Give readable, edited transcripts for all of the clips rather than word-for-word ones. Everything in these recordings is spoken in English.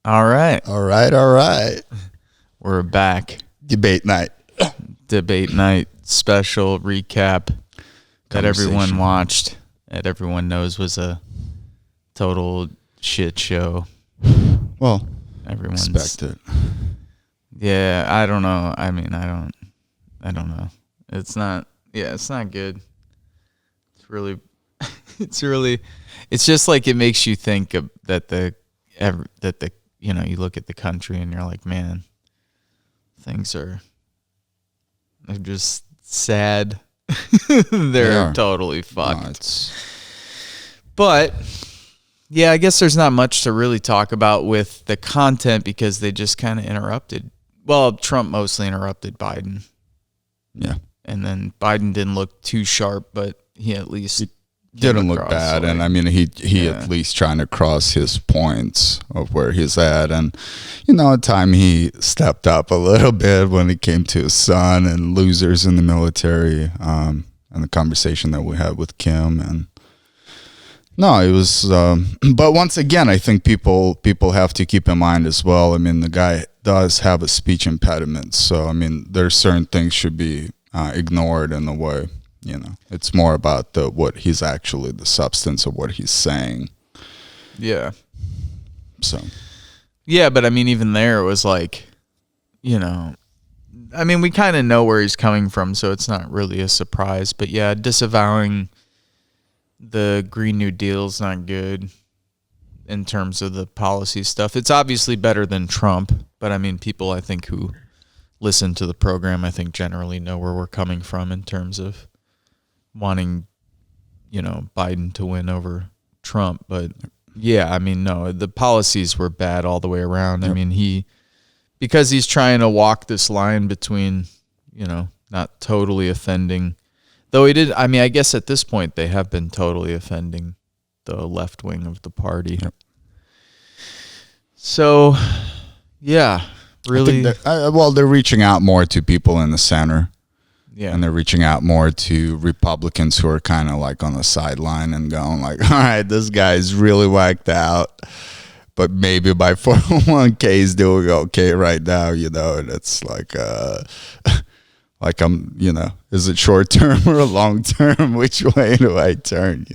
All right. All right. We're back. Debate night Special recap that everyone watched, that everyone knows was a total shit show. Well, everyone's expected. Yeah, I don't know. I mean, I don't know. It's not good. It's just like it makes you think of that you look at the country and you're like, man, they're just sad. They're totally fucked. But yeah, I guess there's not much to really talk about with the content because they just kind of interrupted. Well, Trump mostly interrupted Biden. Yeah. And then Biden didn't look too sharp, but he at least didn't look bad. And I mean, he at least trying to cross his points of where he's at. And, at time he stepped up a little bit when it came to his son and losers in the military, and the conversation that we had with Kim. And no, it was, but once again, I think people have to keep in mind as well. I mean, the guy does have a speech impediment. So, I mean, there's certain things should be ignored in a way. It's more about what he's actually, the substance of what he's saying. Yeah. So. Yeah, but I mean, even there, it was like, I mean, we kind of know where he's coming from, so it's not really a surprise. But yeah, disavowing the Green New Deal is not good in terms of the policy stuff. It's obviously better than Trump, but I mean, people I think who listen to the program, I think generally know where we're coming from in terms of wanting, Biden to win over Trump. But yeah, I mean, no, the policies were bad all the way around. Yep. I mean, because he's trying to walk this line between, not totally offending, though he did. I mean, I guess at this point they have been totally offending the left wing of the party. Yep. So, yeah, really. They're reaching out more to people in the center. Yeah. And they're reaching out more to Republicans who are kind of like on the sideline and going like, all right, this guy's really whacked out. But maybe by 401k he's doing okay right now, and it's like, is it short term or long term? Which way do I turn,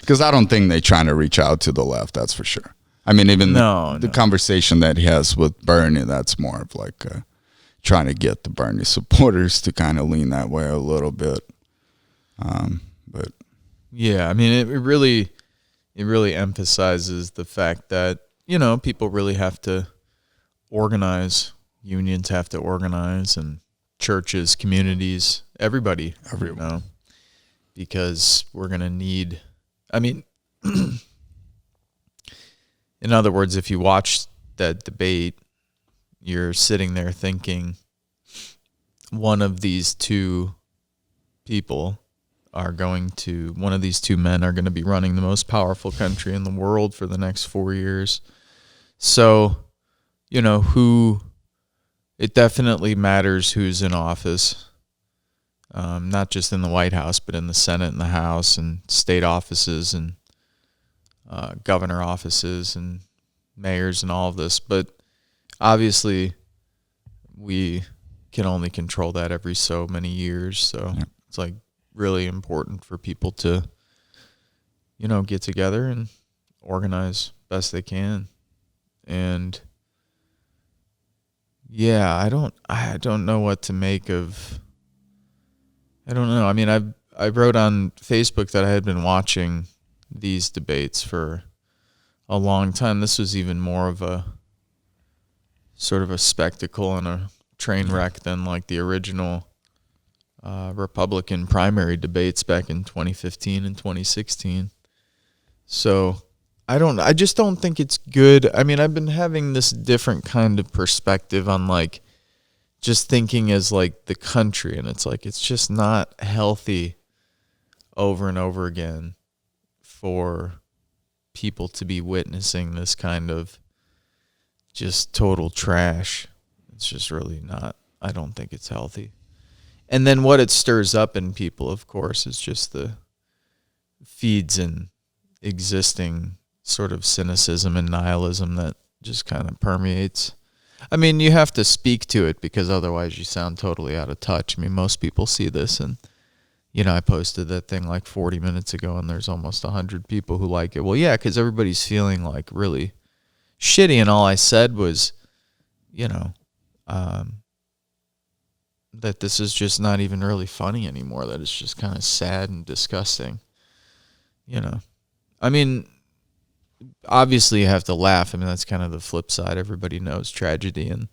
Because I don't think they're trying to reach out to the left, that's for sure. I mean, even the conversation that he has with Bernie, that's more of like trying to get the Bernie supporters to kind of lean that way a little bit. But yeah, I mean, it really emphasizes the fact that, people really have to organize. Unions have to organize, and churches, communities, everybody, because we're going to need, I mean, in other words, if you watch that debate, you're sitting there thinking one of these two men are going to be running the most powerful country in the world for the next 4 years. So, it definitely matters who's in office, not just in the White House, but in the Senate and the House and state offices and governor offices and mayors and all of this. But obviously, we can only control that every so many years. So It's like really important for people to, get together and organize best they can. And yeah, I don't know what to make of. I don't know. I mean, I wrote on Facebook that I had been watching these debates for a long time. This was even more of a sort of a spectacle and a train wreck than like the original Republican primary debates back in 2015 and 2016. So I just don't think it's good. I mean, I've been having this different kind of perspective on like just thinking as like the country, and it's like it's just not healthy over and over again for people to be witnessing this kind of just total trash. It's just really not. I don't think it's healthy. And then what it stirs up in people, of course, is just the feeds in existing sort of cynicism and nihilism that just kind of permeates. I mean, you have to speak to it because otherwise you sound totally out of touch. I mean, most people see this and, I posted that thing like 40 minutes ago and there's almost 100 people who like it. Well, yeah, because everybody's feeling like really shitty, and all I said was, that this is just not even really funny anymore, that it's just kind of sad and disgusting. I mean, obviously you have to laugh. I mean, that's kind of the flip side. Everybody knows tragedy, and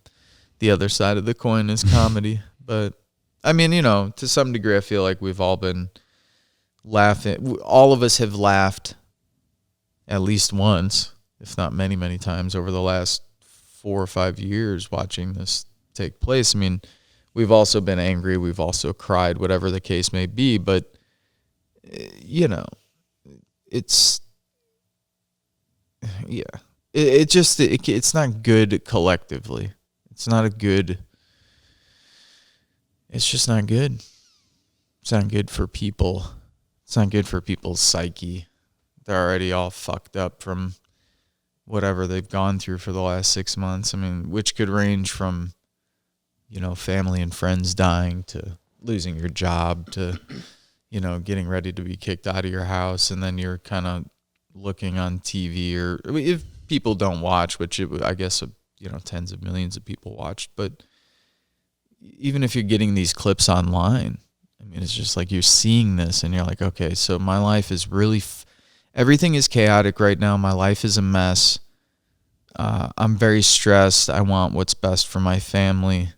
the other side of the coin is comedy. But I mean, to some degree, I feel like we've all been laughing. All of us have laughed at least once, if not many, many times over the last 4 or 5 years watching this take place. I mean, we've also been angry. We've also cried, whatever the case may be. But, it's, yeah, it's not good collectively. It's just not good. It's not good for people. It's not good for people's psyche. They're already all fucked up from whatever they've gone through for the last 6 months. I mean, which could range from, family and friends dying to losing your job to, getting ready to be kicked out of your house. And then you're kind of looking on TV, or if people don't watch, which I guess, tens of millions of people watched. But even if you're getting these clips online, I mean, it's just like you're seeing this and you're like, okay, so my life is really, everything is chaotic right now. My life is a mess. I'm very stressed. I want what's best for my family.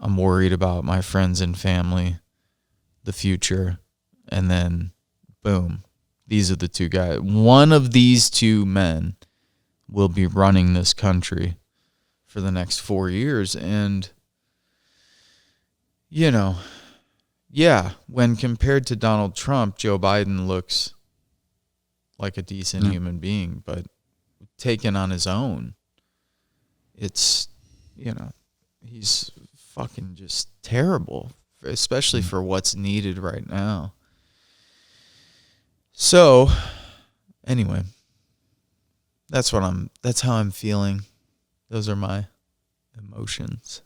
I'm worried about my friends and family, the future. And then, boom, these are the two guys. One of these two men will be running this country for the next 4 years. And, yeah, when compared to Donald Trump, Joe Biden looks like a decent human being. But taken on his own, it's, he's fucking just terrible, especially for what's needed right now. So, anyway, that's how I'm feeling. Those are my emotions.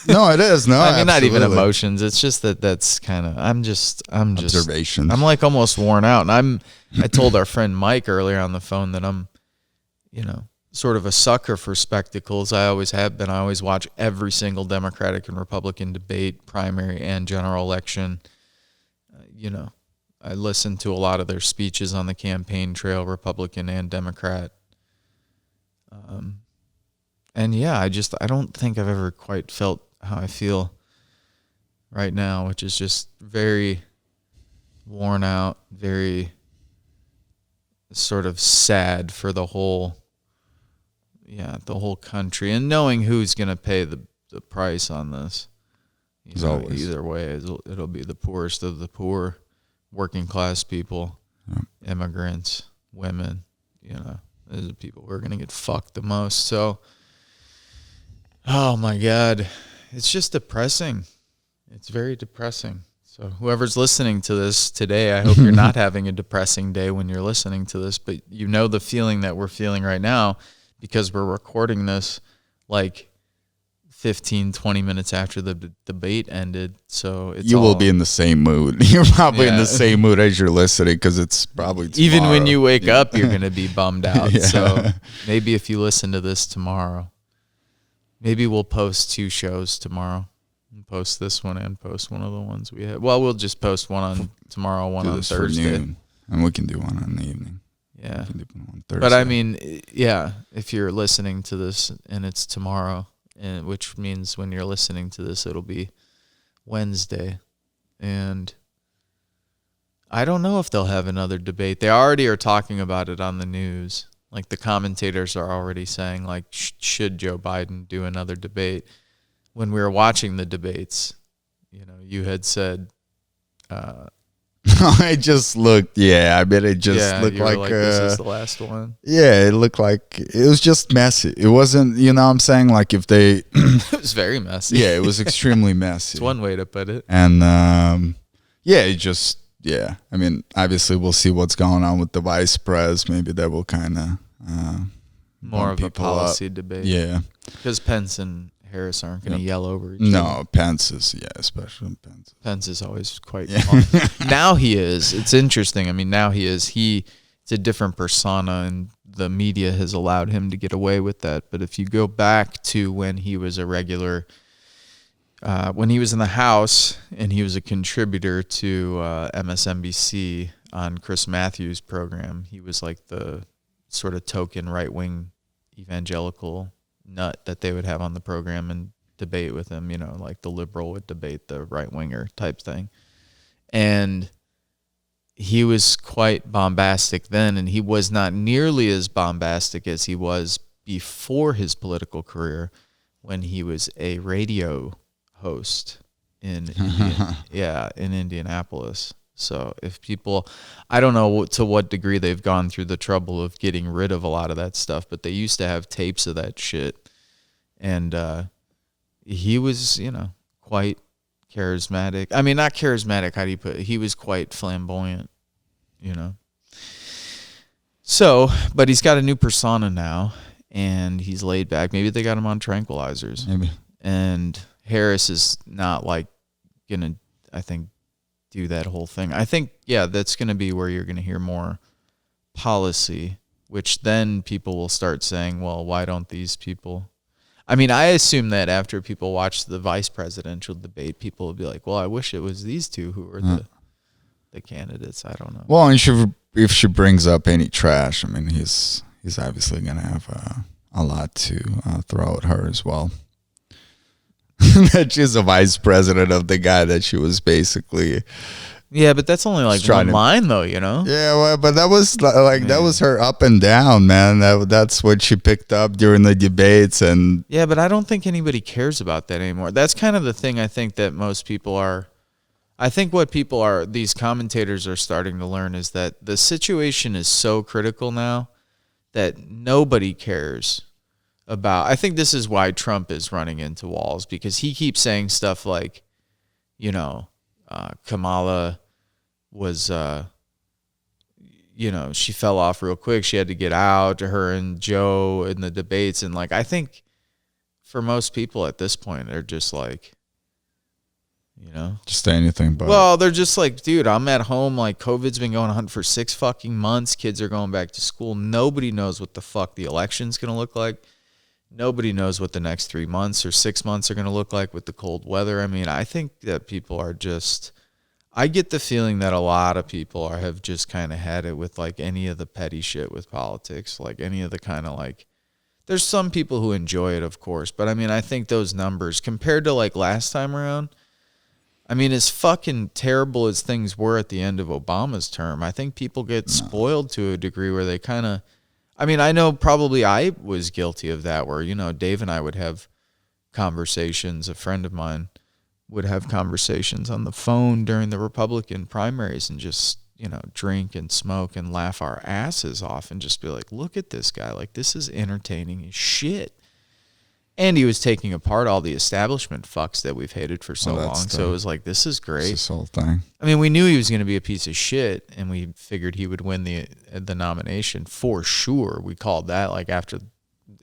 No, it is. No, I mean, absolutely. not even emotions. It's just that's kind of, I'm just observations. I'm like almost worn out. And I told our friend Mike earlier on the phone that I'm, sort of a sucker for spectacles. I always have been. I always watch every single Democratic and Republican debate, primary and general election. I listen to a lot of their speeches on the campaign trail, Republican and Democrat. And yeah, I don't think I've ever quite felt how I feel right now, which is just very worn out, very sort of sad for the whole country, and knowing who's going to pay the price on this. Either way, it'll be the poorest of the poor, working class people, immigrants, women, those are the people who are going to get fucked the most. So, oh my God, it's just depressing. It's very depressing. So whoever's listening to this today, I hope you're not having a depressing day when you're listening to this, but the feeling that we're feeling right now, because we're recording this like 15, 20 minutes after the debate ended. So you will be in the same mood. You're probably in the same mood as you're listening, because it's probably tomorrow. Even when you wake up, you're going to be bummed out. So maybe if you listen to this tomorrow, maybe we'll post 2 shows tomorrow. We'll post this one and post one of the ones we had. Well, we'll just post one on tomorrow, one on Thursday. And we can do one in the evening. Yeah. We can do one on Thursday. But I mean, yeah, if you're listening to this and it's tomorrow, which means when you're listening to this, it'll be Wednesday. And I don't know if they'll have another debate. They already are talking about it on the news. Like, the commentators are already saying, like, should Joe Biden do another debate? When we were watching the debates, you had said... I just looked, I bet it just looked you were like this is the last one. Yeah, it looked like it was just messy. It wasn't, I'm saying, like, if they... It was very messy. Yeah, it was extremely messy. It's one way to put it. And, it just, I mean, obviously we'll see what's going on with the vice pres. Maybe that will kind of more of a policy debate. Yeah. Because Pence and Harris aren't going to yell over each other. No, Pence is, especially Pence. Pence is always quite calm. Now he is. It's interesting. I mean, now he is. It's a different persona, and the media has allowed him to get away with that. But if you go back to when he was a regular, when he was in the House and he was a contributor to MSNBC on Chris Matthews' program, he was like the sort of token right-wing evangelical nut that they would have on the program and debate with him, like the liberal would debate the right-winger type thing. And he was quite bombastic then, and he was not nearly as bombastic as he was before his political career when he was a radio host in Indianapolis. So if people, I don't know to what degree they've gone through the trouble of getting rid of a lot of that stuff, but they used to have tapes of that shit. And he was, quite charismatic. I mean, not charismatic, how do you put it? He was quite flamboyant, So, but he's got a new persona now, and he's laid back. Maybe they got him on tranquilizers. Maybe. And Harris is not going to, I think, do that whole thing. I think, that's going to be where you're going to hear more policy, which then people will start saying, well, why don't these people? I mean, I assume that after people watch the vice presidential debate, people will be like, well, I wish it was these two who were the candidates. I don't know. Well, and if she brings up any trash, I mean, he's obviously going to have a lot to throw at her as well. That she's the vice president of the guy that she was basically. Yeah, but that's only like one line, though, Yeah, well, but that was that was her up and down, man. That's what she picked up during the debates, and yeah, but I don't think anybody cares about that anymore. That's kind of the thing. I think that most people are. I think what these commentators are starting to learn is that the situation is so critical now that nobody cares about. I think this is why Trump is running into walls, because he keeps saying stuff like, Kamala was, she fell off real quick. She had to get out. Her and Joe in the debates. And I think for most people at this point, they're just like, just anything but. Well, they're just like, dude, I'm at home. COVID's been going on for 6 fucking months. Kids are going back to school. Nobody knows what the fuck the election's going to look like. Nobody knows what the next 3 months or 6 months are going to look like with the cold weather. I mean, I think that people are just, I get the feeling that a lot of people have just kind of had it with any of the petty shit with politics, any of the kind of there's some people who enjoy it, of course. But I mean, I think those numbers compared to last time around, I mean, as fucking terrible as things were at the end of Obama's term, I think people get spoiled to a degree where they kind of, I mean, I know probably I was guilty of that where, Dave and I would have conversations. A friend of mine would have conversations on the phone during the Republican primaries and just, drink and smoke and laugh our asses off and just be like, look at this guy. This is entertaining as shit. And he was taking apart all the establishment fucks that we've hated for so long. So it was this is great. This whole thing. I mean, we knew he was going to be a piece of shit, and we figured he would win the nomination for sure. We called that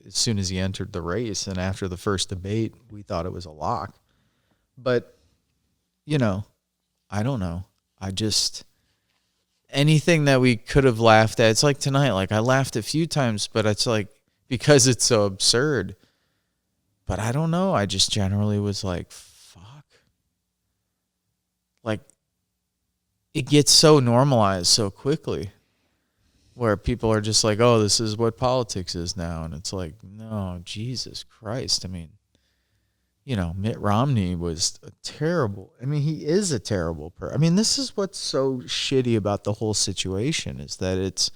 as soon as he entered the race, and after the first debate, we thought it was a lock. But, I don't know. Anything that we could have laughed at, it's like tonight. I laughed a few times, but it's because it's so absurd. But I don't know. I just generally was fuck. It gets so normalized so quickly where people are just oh, this is what politics is now. And it's no, Jesus Christ. I mean, Mitt Romney was he is a terrible person. I mean, this is what's so shitty about the whole situation is that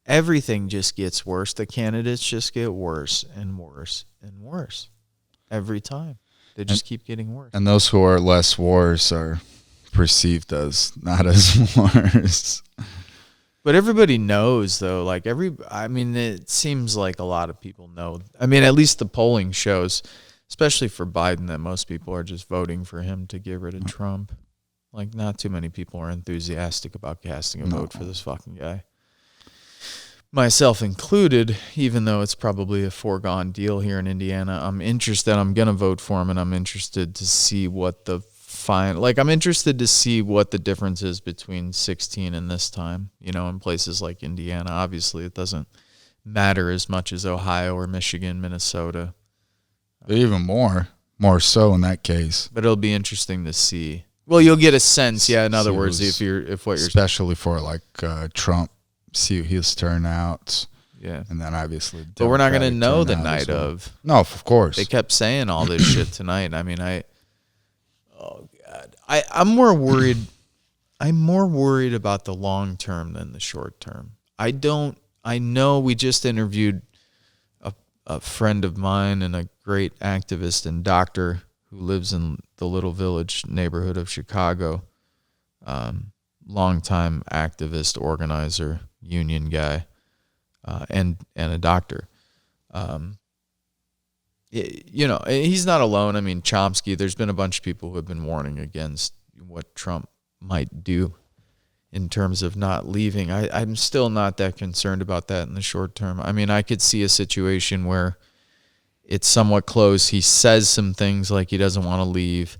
everything just gets worse. The candidates just get worse and worse and worse. Every time. They just keep getting worse. And those who are less worse are perceived as not as worse. But everybody knows, though. It seems like a lot of people know. I mean, at least the polling shows, especially for Biden, that most people are just voting for him to get rid of Trump. Not too many people are enthusiastic about casting a vote for this fucking guy. myself included, even though it's probably a foregone deal here in Indiana, I'm interested. I'm going to vote for him, and I'm interested to see what the I'm interested to see what the difference is between 16 and this time, in places like Indiana. Obviously, it doesn't matter as much as Ohio or Michigan, Minnesota. But even more so in that case. But it'll be interesting to see. Well, you'll get a sense, in other words, if what you're... Especially for, Trump, see his turnouts. Yeah. And then obviously... But we're not going to know the night of. No, of course. They kept saying all this shit tonight. I mean, oh, God. I'm more worried. I'm more worried about the long term than the short term. I know we just interviewed a friend of mine and a great activist and doctor who lives in the Little Village neighborhood of Chicago. Longtime activist, organizer, union guy, and a doctor. He's not alone. I mean, Chomsky, there's been a bunch of people who have been warning against what Trump might do in terms of not leaving. I'm still not that concerned about that in the short term. I mean, I could see a situation where it's somewhat close. He says some things like he doesn't want to leave,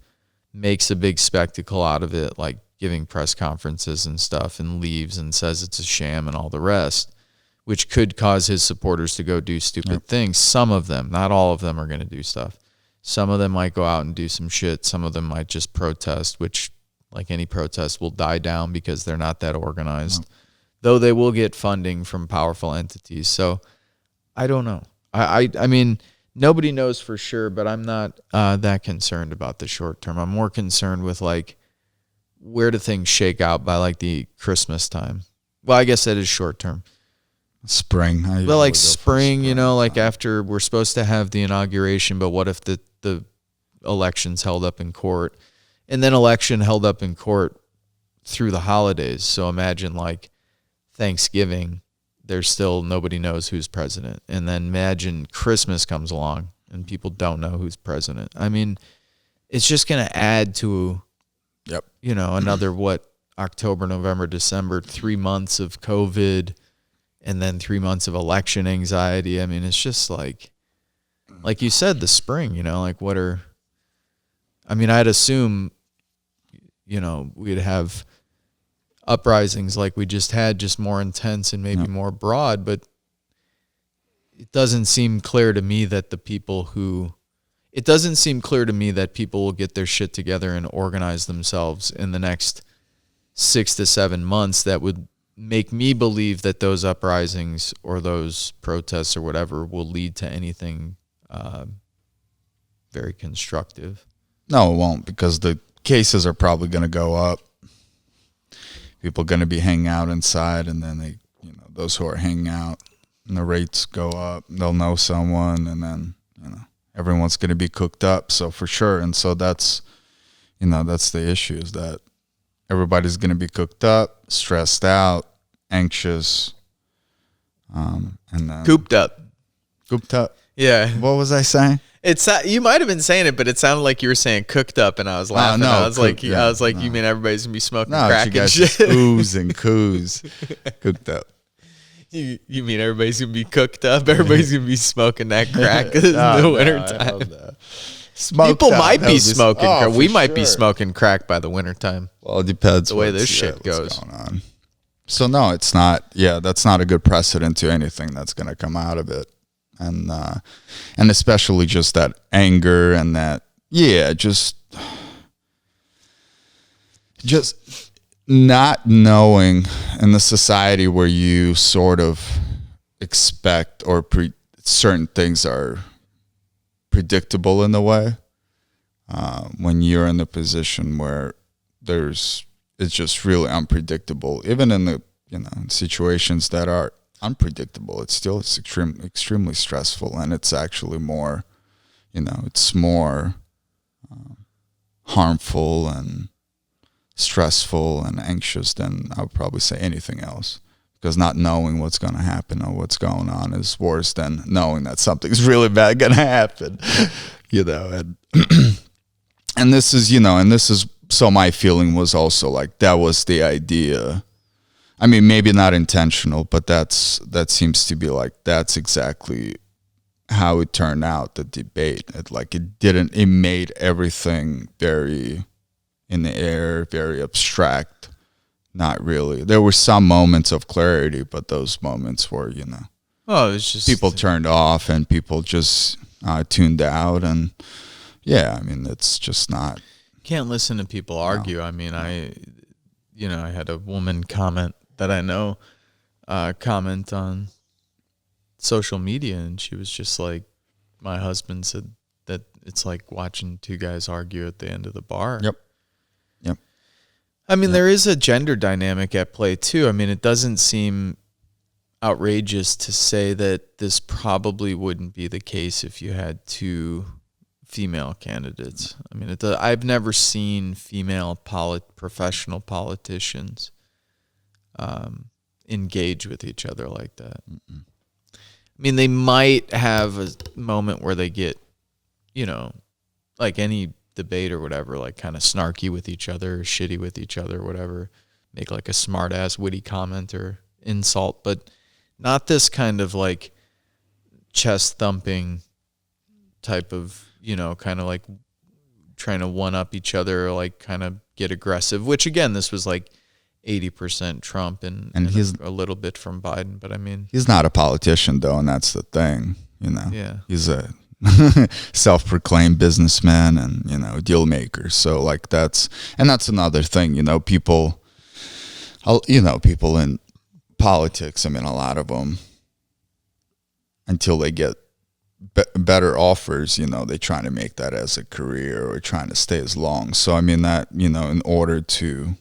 makes a big spectacle out of it, like giving press conferences and stuff, and leaves and says it's a sham and all the rest, which could cause his supporters to go do stupid things. Some of them, not all of them, are going to do stuff. Some of them might go out and do some shit. Some of them might just protest, which, like any protest, will die down because they're not that organized, though they will get funding from powerful entities. So I don't know. I mean, nobody knows for sure, but I'm not that concerned about the short term. I'm more concerned with, where do things shake out by, the Christmas time? Well, I guess that is short term. Spring. Well, spring, after we're supposed to have the inauguration, but what if the election's held up in court? And then election held up in court through the holidays. So imagine, Thanksgiving, there's still nobody knows who's president. And then imagine Christmas comes along and people don't know who's president. I mean, it's just going to add to, another, October, November, December, 3 months of COVID, and then 3 months of election anxiety. I mean, it's just like you said, the spring, I'd assume, we'd have uprisings like we just had, just more intense and maybe more broad, but it doesn't seem clear to me that people will get their shit together and organize themselves in the next 6 to 7 months that would make me believe that those uprisings or those protests or whatever will lead to anything very constructive. No, it won't, because the cases are probably going to go up. People are going to be hanging out inside, and then those who are hanging out, and the rates go up. They'll know someone, and then everyone's going to be cooked up. So for sure, and so that's the issue, is that everybody's going to be cooked up, stressed out, anxious, and then cooped up. Yeah. What was I saying? You might have been saying it, but it sounded like you were saying cooked up, and I was laughing. No, I was like, you mean everybody's gonna be smoking crack you guys and shit? Ooze and coos, cooked up. You mean everybody's gonna be cooked up? Everybody's gonna be smoking that crack in the wintertime. People might be smoking crack. We might be smoking crack by the wintertime. Well, it depends the way this shit goes. Going on. So no, it's not. Yeah, that's not a good precedent to anything that's going to come out of it, and especially just that anger and that just not knowing in the society where you sort of expect or certain things are predictable in the way, when you're in the position where it's just really unpredictable, even in the situations that are unpredictable, it's extremely stressful, and it's actually more it's more harmful and stressful and anxious than I would probably say anything else, because not knowing what's going to happen or what's going on is worse than knowing that something's really bad going to happen. And this is so my feeling was also that was the idea I mean, maybe not intentional, but that seems to be like, that's exactly how it turned out, the debate. It made everything very in the air, very abstract. Not really. There were some moments of clarity, but those moments were, Oh, it's just people turned off and people just tuned out. And yeah, I mean, it's just not. Can't listen to people argue. No. I mean, I had a woman comment that I know comment on social media, and she was just like, my husband said that it's like watching two guys argue at the end of the bar. Yep. I mean, there is a gender dynamic at play too. I mean, it doesn't seem outrageous to say that this probably wouldn't be the case if you had two female candidates. I mean, I've never seen female professional politicians engage with each other like that. Mm-mm. I mean, they might have a moment where they get, like any debate or whatever, like kind of snarky with each other, or shitty with each other, or whatever, make like a smart ass witty comment or insult, but not this kind of like chest thumping type of, kind of like trying to one up each other, or like kind of get aggressive, which again, this was like 80% Trump and he's a little bit from Biden, but I mean, he's not a politician though, and that's the thing, Yeah. He's a self-proclaimed businessman and deal maker. So like that's another thing. People in politics. I mean, a lot of them, until they get better offers, they try to make that as a career or trying to stay as long. So I mean that in order to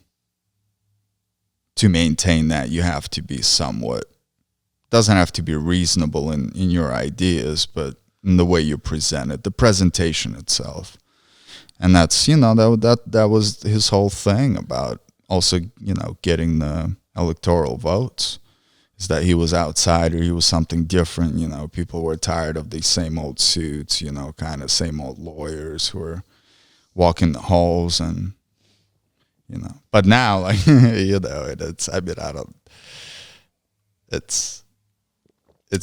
maintain that, you have to be somewhat. Doesn't have to be reasonable in your ideas, but in the way you present it, the presentation itself. And that's, that was his whole thing about also, getting the electoral votes, is that he was outsider, he was something different. People were tired of these same old suits, kind of same old lawyers who were walking the halls and, but now, like, it's, I mean, I don't, it's.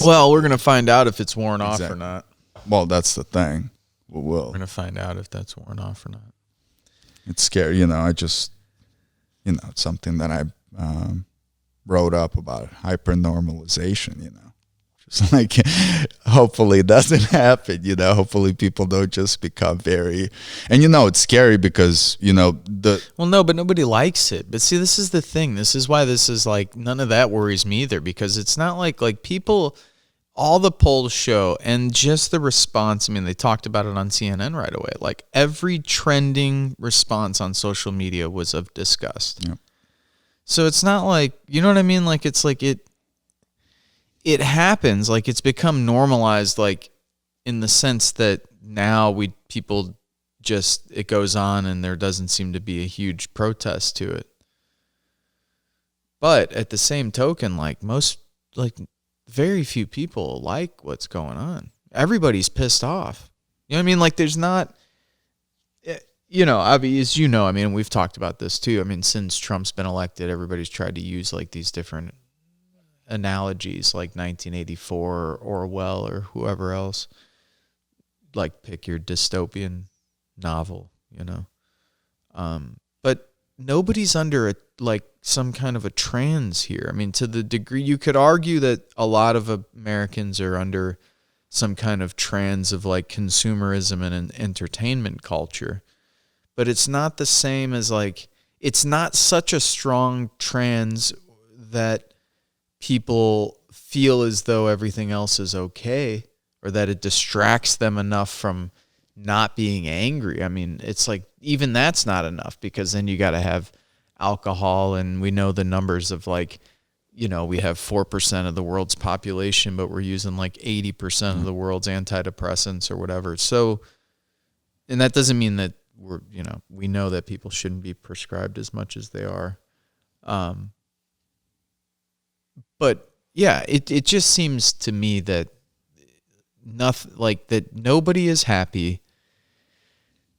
Well, we're going to find out if it's worn off or not. Well, that's the thing. We're going to find out if that's worn off or not. It's scary. I just, it's something that I wrote up about hyper-normalization, Just like, hopefully it doesn't happen, Hopefully people don't just become very, and it's scary because, Well, no, but nobody likes it. But see, this is the thing. This is why this is like, none of that worries me either, because it's not like people, all the polls show, and just the response, I mean, they talked about it on CNN right away. Like every trending response on social media was of disgust. Yep. So it's not like, you know what I mean? Like, it's like it happens, like it's become normalized, like in the sense that now people just, it goes on and there doesn't seem to be a huge protest to it. But at the same token, very few people like what's going on. Everybody's pissed off. You know what I mean? Like there's not, I mean, we've talked about this too. I mean, since Trump's been elected, everybody's tried to use like these different analogies, like 1984 or Orwell or whoever else. Like pick your dystopian novel, But nobody's under some kind of a trance here. I mean, to the degree you could argue that a lot of Americans are under some kind of trance of like consumerism and an entertainment culture, but it's not the same as like, it's not such a strong trance that people feel as though everything else is okay, or that it distracts them enough from not being angry. I mean, it's like, even that's not enough, because then you got to have alcohol, and we know the numbers of like, we have 4% of the world's population, but we're using like 80% of the world's antidepressants or whatever. So, and that doesn't mean that we know that people shouldn't be prescribed as much as they are. But yeah, it just seems to me that nothing, like that nobody is happy.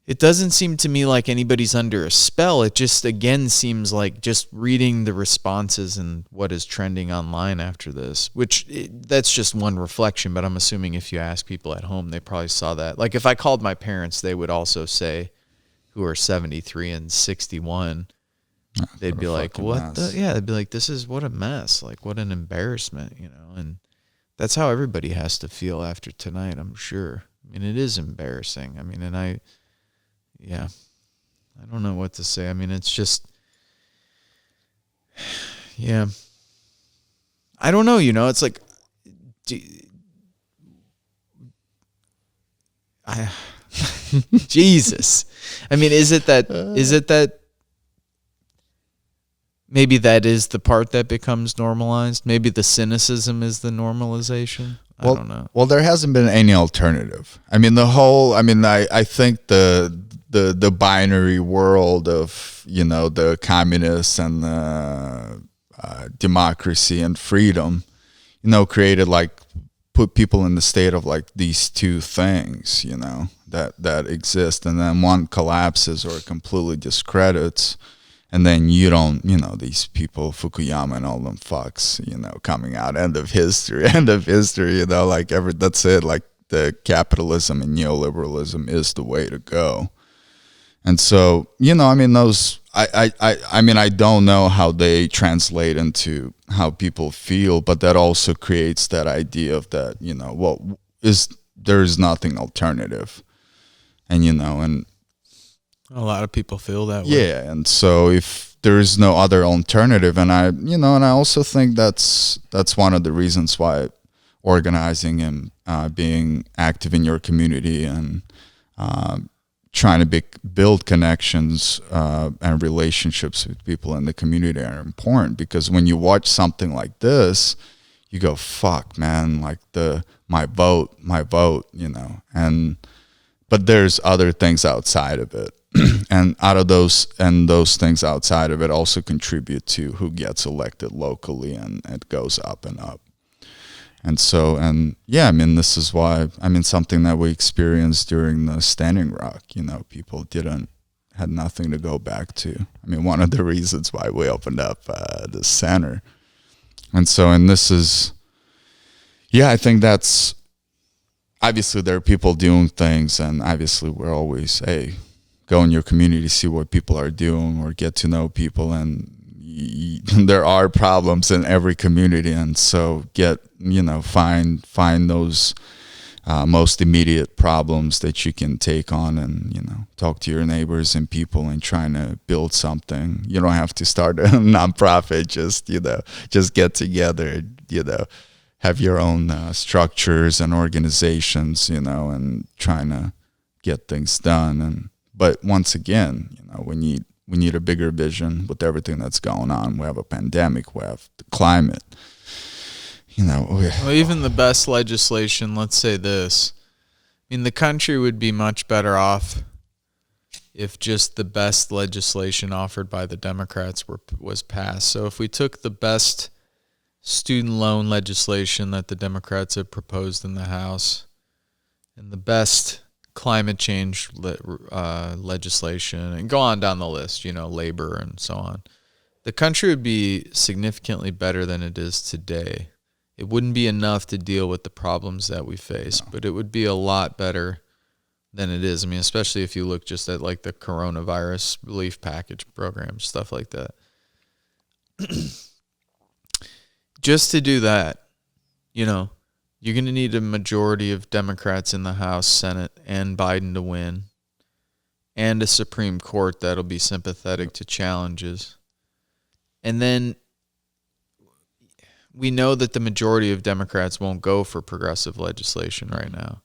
it doesn't seem to me like anybody's under a spell. It just, again, seems like just reading the responses and what is trending online after this, which that's just one reflection, but I'm assuming if you ask people at home, they probably saw that. Like if I called my parents, they would also say, who are 73 and 61, they'd be like, what the, yeah, they'd be like, this is, what a mess. Like what an embarrassment, you know? And that's how everybody has to feel after tonight, I'm sure. I mean, it is embarrassing. I mean, and yeah, I don't know what to say. I mean, it's just, yeah. I don't know, you know, it's like, Jesus. I mean, is it that maybe that is the part that becomes normalized? Maybe the cynicism is the normalization? I don't know. Well, there hasn't been any alternative. I mean, I think the binary world of, you know, the communists and the democracy and freedom, you know, created like, put people in the state of like these two things, you know, that exist, and then one collapses or completely discredits, and then you don't, you know, these people, Fukuyama and all them fucks, you know, coming out, end of history, you know, like that's it, like the capitalism and neoliberalism is the way to go. And so, you know, I mean, those, I mean, I don't know how they translate into how people feel, but that also creates that idea of that, you know, well, there is nothing alternative. And, you know, and a lot of people feel that way. Yeah. And so if there is no other alternative, and I also think that's one of the reasons why organizing and being active in your community and, trying to build connections and relationships with people in the community are important, because when you watch something like this, you go, fuck, man, like my vote, you know, but there's other things outside of it. And those things outside of it also contribute to who gets elected locally, and it goes up and up. And so, and yeah, I mean, this is why, I mean, something that we experienced during the Standing Rock, you know, people had nothing to go back to. I mean, one of the reasons why we opened up the center. And so, and this is, yeah, I think that's, obviously there are people doing things, and obviously we're always, hey, go in your community, see what people are doing, or get to know people, and there are problems in every community, and so find those most immediate problems that you can take on, and, you know, talk to your neighbors and people and trying to build something. You don't have to start a nonprofit, just get together, you know, have your own structures and organizations, you know, and trying to get things done. But once again, you know, we need a bigger vision with everything that's going on. We have a pandemic, we have the climate, you know. Well, even the best legislation, let's say this, I mean, the country would be much better off if just the best legislation offered by the Democrats was passed. So if we took the best student loan legislation that the Democrats have proposed in the House, and the best climate change legislation, and go on down the list, you know, labor and so on, the country would be significantly better than it is today. It wouldn't be enough to deal with the problems that we face, but it would be a lot better than it is. I mean, especially if you look just at like the coronavirus relief package program, stuff like that. Just to do that, you know, you're going to need a majority of Democrats in the House, Senate, and Biden to win, and a Supreme Court that'll be sympathetic to challenges. And then we know that the majority of Democrats won't go for progressive legislation right now.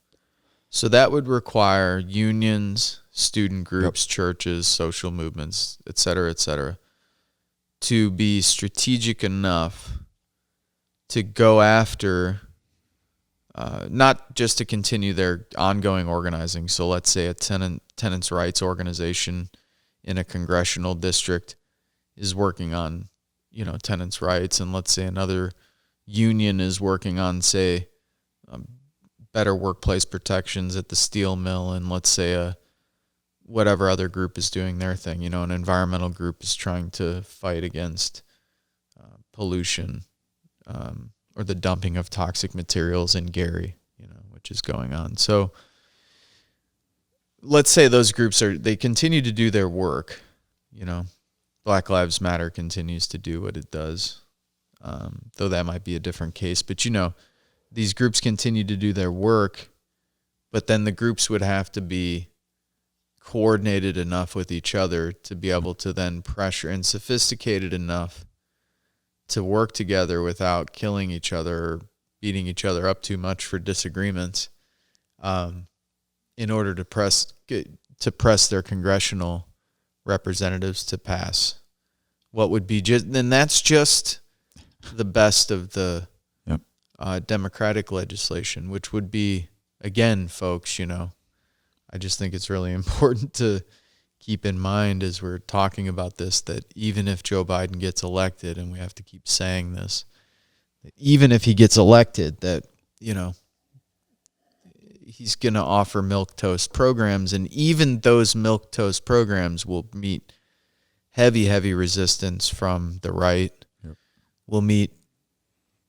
So that would require unions, student groups, churches, social movements, et cetera, to be strategic enough to go after, not just to continue their ongoing organizing. So let's say a tenants' rights organization in a congressional district is working on, you know, tenants' rights, and let's say another union is working on, say, better workplace protections at the steel mill, and let's say whatever other group is doing their thing. You know, an environmental group is trying to fight against pollution or the dumping of toxic materials in Gary, you know, which is going on. So let's say those groups they continue to do their work, you know. Black Lives Matter continues to do what it does, though that might be a different case. But, you know, these groups continue to do their work, but then the groups would have to be coordinated enough with each other to be able to then pressure, and sophisticated enough to work together without killing each other or beating each other up too much for disagreements, in order to press their congressional representatives to pass what would be and that's just the best of the Democratic legislation, which would be, again, folks, you know, I just think it's really important to keep in mind as we're talking about this, that even if Joe Biden gets elected, and we have to keep saying this, that even if he gets elected, that, you know, he's going to offer milquetoast programs, and even those milquetoast programs will meet heavy resistance from the right, will meet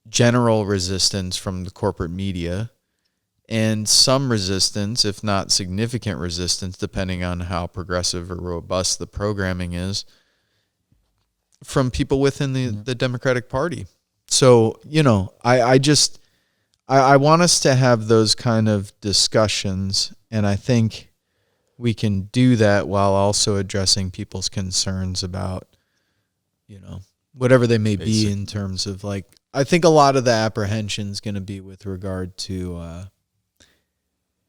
general resistance from the corporate media, and some resistance, if not significant resistance, depending on how progressive or robust the programming is, from people within the Democratic Party. So, you know, I want us to have those kind of discussions, and I think we can do that while also addressing people's concerns about, you know, whatever they may be in terms of, like, I think a lot of the apprehension is going to be with regard to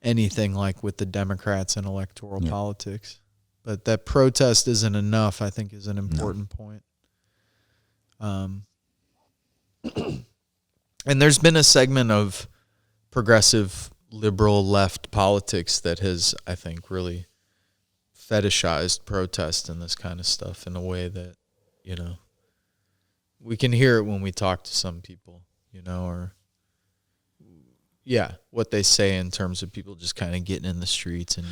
anything like with the Democrats and electoral politics. But that protest isn't enough, I think, is an important point. And there's been a segment of progressive liberal left politics that has, I think, really fetishized protest and this kind of stuff in a way that, you know, we can hear it when we talk to some people, you know, or what they say in terms of people just kind of getting in the streets and,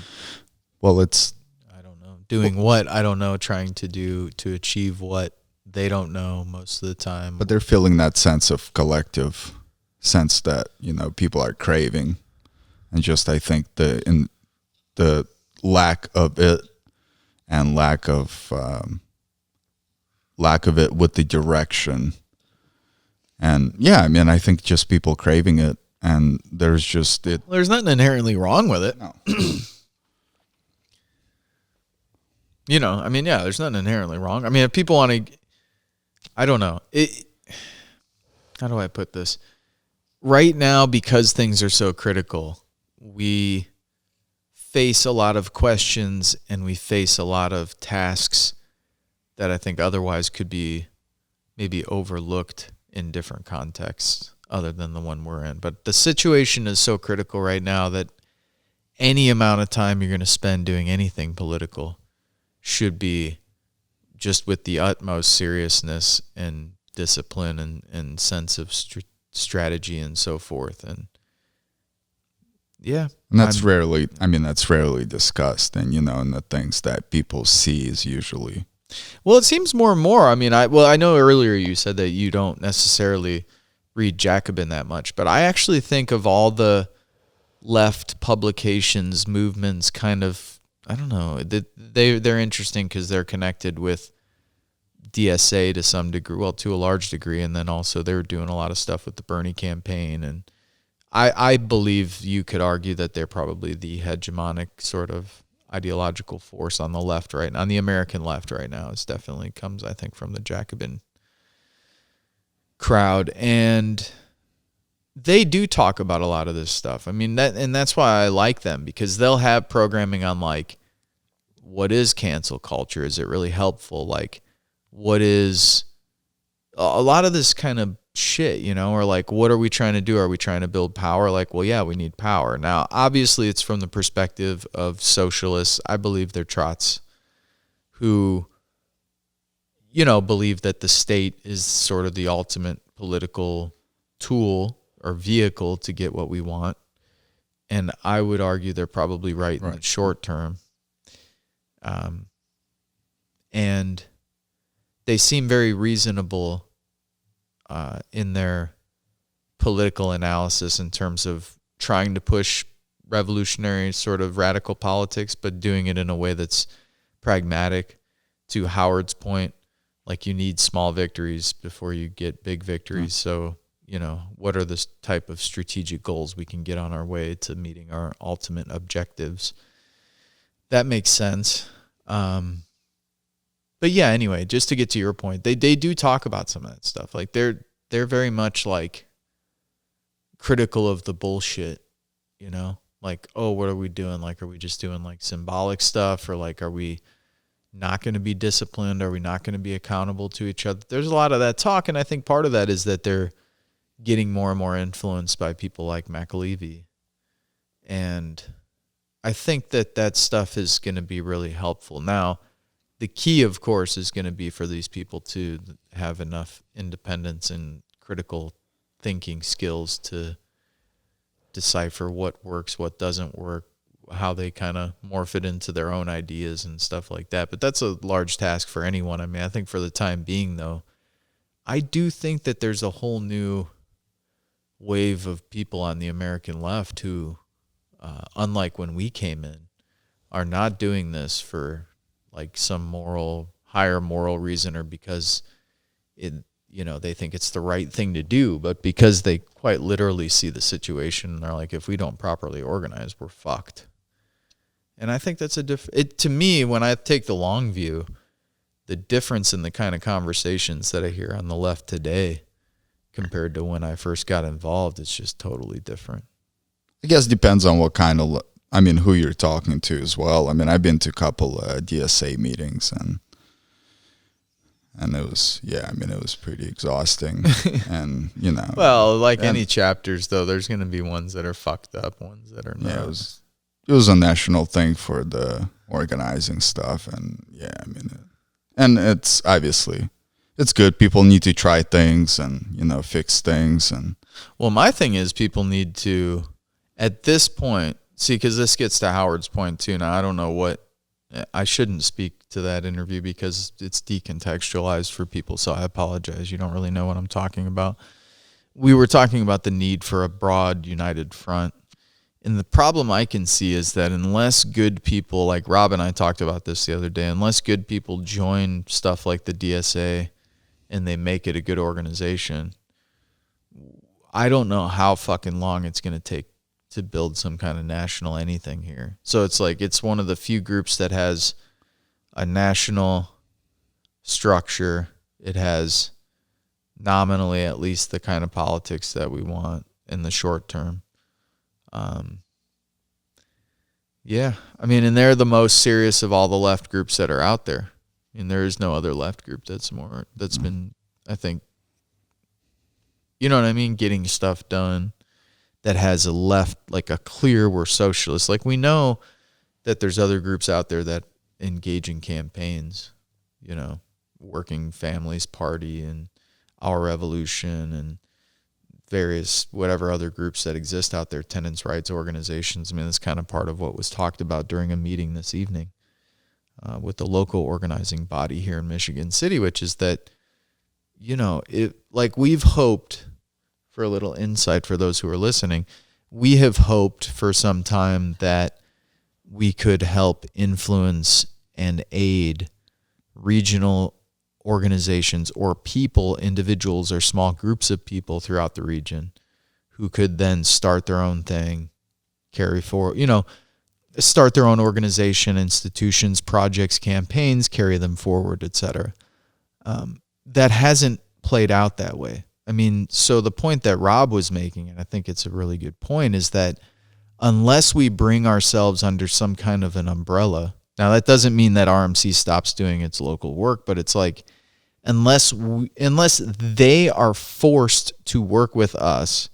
well, it's, I don't know, doing what, I don't know, trying to do to achieve what they don't know most of the time. But they're feeling that sense of collective sense that, you know, people are craving. And just, I think the lack of it and lack of it with the direction. And yeah, I mean, I think just people craving it, and there's just it. Well, there's nothing inherently wrong with it. No. You know, I mean, yeah, there's nothing inherently wrong. I mean, if people want to, I don't know. How do I put this? Right now, because things are so critical, we face a lot of questions and we face a lot of tasks that I think otherwise could be maybe overlooked in different contexts other than the one we're in. But the situation is so critical right now that any amount of time you're going to spend doing anything political should be just with the utmost seriousness and discipline and sense of strategy and so forth. And yeah. And that's rarely discussed. And, you know, and the things that people see is usually. Well, it seems more and more. I mean, I know earlier you said that you don't necessarily read Jacobin that much, but I actually think of all the left publications, movements, kind of, I don't know, they're interesting because they're connected with DSA to some degree, well, to a large degree, and then also they're doing a lot of stuff with the Bernie campaign, and I believe you could argue that they're probably the hegemonic sort of ideological force on the left right now, on the American left right now. It definitely comes, I think, from the Jacobin crowd, and they do talk about a lot of this stuff. I mean, that's why I like them, because they'll have programming on, like, what is cancel culture? Is it really helpful? Like, what is a lot of this kind of shit, you know, or like, what are we trying to do? Are we trying to build power? Like, well, yeah, we need power. Now, obviously, it's from the perspective of socialists. I believe they're trots who, you know, believe that the state is sort of the ultimate political tool or vehicle to get what we want. And I would argue they're probably right in the short term. And they seem very reasonable in their political analysis in terms of trying to push revolutionary sort of radical politics, but doing it in a way that's pragmatic. To Howard's point, like, you need small victories before you get big victories. So, what are the type of strategic goals we can get on our way to meeting our ultimate objectives? That makes sense. But yeah, anyway, just to get to your point, they do talk about some of that stuff. Like, they're very much like critical of the bullshit, like, oh, what are we doing? Like, are we just doing like symbolic stuff, or like, are we not going to be disciplined? Are we not going to be accountable to each other? There's a lot of that talk, and I think part of that is that they're getting more and more influenced by people like McAlevey. And I think that stuff is going to be really helpful. Now, the key, of course, is going to be for these people to have enough independence and critical thinking skills to decipher what works, what doesn't work, how they kind of morph it into their own ideas and stuff like that. But that's a large task for anyone. I mean, I think for the time being, though, I do think that there's a whole new wave of people on the American left who, unlike when we came in, are not doing this for like some higher moral reason, or because they think it's the right thing to do, but because they quite literally see the situation and they're like, if we don't properly organize, we're fucked. And I think that's to me, when I take the long view, the difference in the kind of conversations that I hear on the left today compared to when I first got involved, it's just totally different. I guess it depends on what kind of, who you're talking to as well. I mean, I've been to a couple DSA meetings, and it was, it was pretty exhausting. And, Well, like any chapters, though, there's going to be ones that are fucked up, ones that are not. Yeah, it was a national thing for the organizing stuff. And, and it's obviously, it's good. People need to try things and, fix things. And well, my thing is, people need to, at this point, see, because this gets to Howard's point, too. Now, I don't know I shouldn't speak to that interview because it's decontextualized for people, so I apologize. You don't really know what I'm talking about. We were talking about the need for a broad, united front. And the problem I can see is that unless good people, like Rob and I talked about this the other day, unless good people join stuff like the DSA and they make it a good organization, I don't know how fucking long it's going to take to build some kind of national anything here. So it's like, it's one of the few groups that has a national structure. It has nominally at least the kind of politics that we want in the short term. And they're the most serious of all the left groups that are out there. And there is no other left group that's been, I think, getting stuff done that has a left, like a clear, we're socialists. Like, we know that there's other groups out there that engage in campaigns, Working Families Party and Our Revolution and various whatever other groups that exist out there, tenants' rights organizations. I mean, that's kind of part of what was talked about during a meeting this evening with the local organizing body here in Michigan City, which is that, we've hoped, for a little insight for those who are listening, we have hoped for some time that we could help influence and aid regional organizations or people, individuals or small groups of people throughout the region who could then start their own thing, carry forward, start their own organization, institutions, projects, campaigns, carry them forward, etc. That hasn't played out that way. I mean, so the point that Rob was making, and I think it's a really good point, is that unless we bring ourselves under some kind of an umbrella, now that doesn't mean that RMC stops doing its local work, but it's like, unless they are forced to work with us,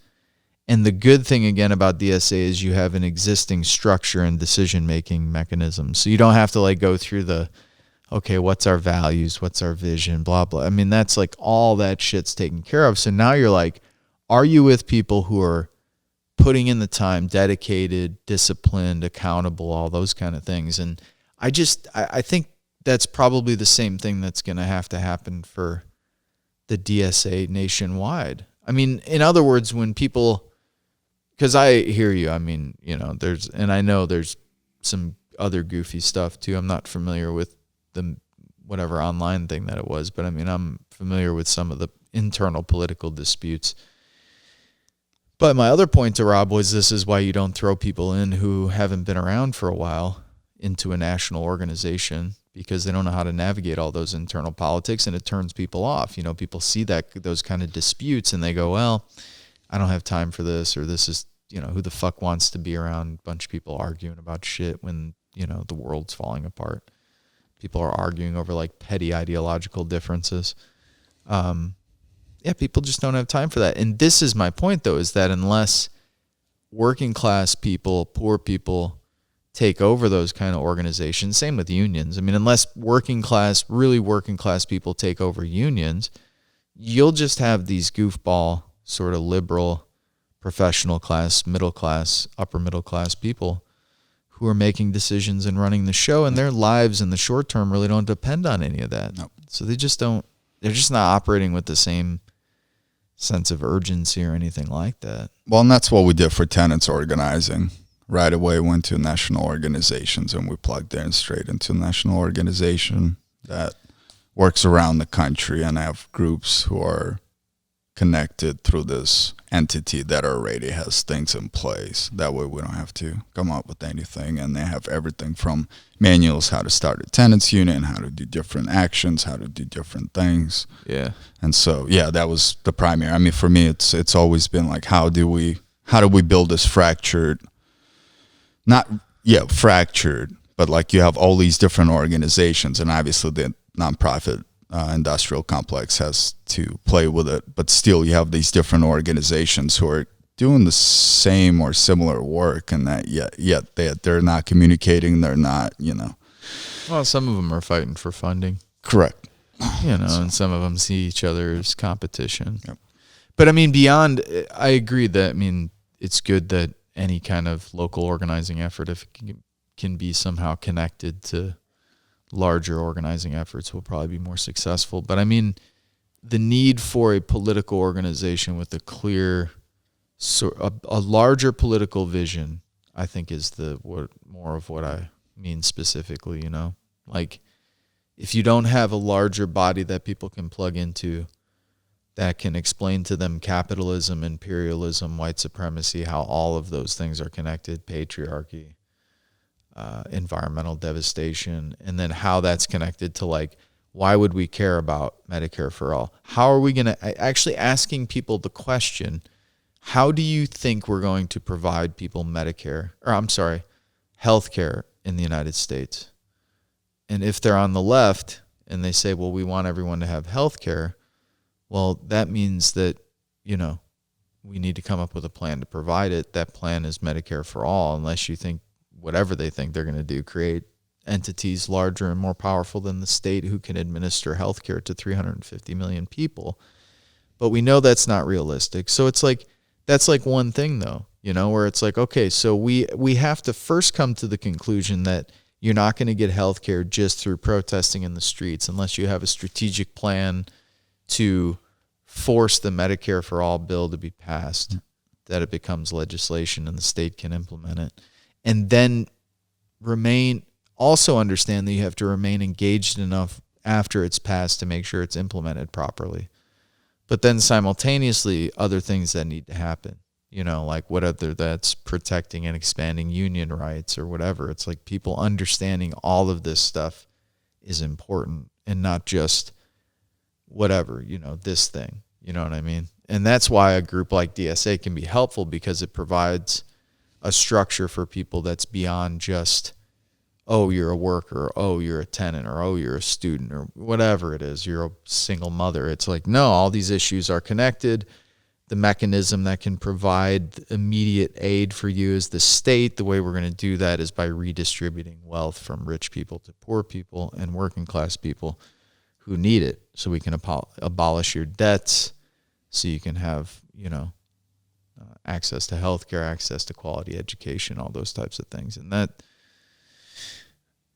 and the good thing again about DSA is you have an existing structure and decision-making mechanism, so you don't have to like go through the, okay, what's our values, what's our vision, blah, blah. I mean, that's like all that shit's taken care of. So now you're like, are you with people who are putting in the time, dedicated, disciplined, accountable, all those kind of things? And I think that's probably the same thing that's going to have to happen for the DSA nationwide. I mean, in other words, when people, because I hear you, I mean, I know there's some other goofy stuff too. I'm not familiar with the whatever online thing that it was, but I mean, I'm familiar with some of the internal political disputes. But my other point to Rob was, this is why you don't throw people in who haven't been around for a while into a national organization, because they don't know how to navigate all those internal politics, and it turns people off. People see those kind of disputes and they go, well, I don't have time for this, or this is, who the fuck wants to be around a bunch of people arguing about shit when, the world's falling apart. People are arguing over like petty ideological differences. People just don't have time for that. And this is my point, though, is that unless working class people, poor people take over those kind of organizations, same with unions. I mean, unless really working class people take over unions, you'll just have these goofball sort of liberal, professional class, middle class, upper middle class people who are making decisions and running the show, and their lives in the short term really don't depend on any of that. Nope. So they're just not operating with the same sense of urgency or anything like that. Well, and that's what we did for tenants organizing. Right away went to national organizations, and we plugged in straight into a national organization that works around the country and have groups who are connected through this entity that already has things in place. That way we don't have to come up with anything, and they have everything from manuals, how to start a tenants unit, how to do different actions, how to do different things. Yeah. And so, that was the primary. I mean, for me, it's always been like, how do we build this fractured, but like you have all these different organizations, and obviously the nonprofit industrial complex has to play with it, but still you have these different organizations who are doing the same or similar work, and that yet they're not communicating, they're not, Well, some of them are fighting for funding. Correct. And some of them see each other as competition. Yep. But I mean, beyond, I agree that, I mean, it's good that any kind of local organizing effort, if it can be somehow connected to larger organizing efforts, will probably be more successful. But I mean, the need for a political organization with a clear, a larger political vision, I think is more of what I mean specifically, like if you don't have a larger body that people can plug into that can explain to them capitalism, imperialism, white supremacy, how all of those things are connected, patriarchy, environmental devastation, and then how that's connected to like, why would we care about Medicare for all? How are we going to actually asking people the question, how do you think we're going to provide people healthcare in the United States? And if they're on the left and they say, well, we want everyone to have healthcare, well, that means that, we need to come up with a plan to provide it. That plan is Medicare for all, unless you think whatever they think they're going to do, create entities larger and more powerful than the state who can administer healthcare to 350 million people. But we know that's not realistic. So it's like, that's like one thing though, where it's like, okay, so we have to first come to the conclusion that you're not going to get healthcare just through protesting in the streets unless you have a strategic plan to force the Medicare for all bill to be passed, that it becomes legislation and the state can implement it. And then understand that you have to remain engaged enough after it's passed to make sure it's implemented properly. But then simultaneously, other things that need to happen, like whatever that's protecting and expanding union rights or whatever. It's like people understanding all of this stuff is important and not just whatever, this thing, you know what I mean? And that's why a group like DSA can be helpful, because it provides a structure for people that's beyond just, oh, you're a worker, oh, you're a tenant, or oh, you're a student, or whatever it is, you're a single mother. It's like, no, all these issues are connected. The mechanism that can provide immediate aid for you is the state. The way we're going to do that is by redistributing wealth from rich people to poor people and working class people who need it, so we can abolish your debts, so you can have, access to healthcare, access to quality education, all those types of things. And that,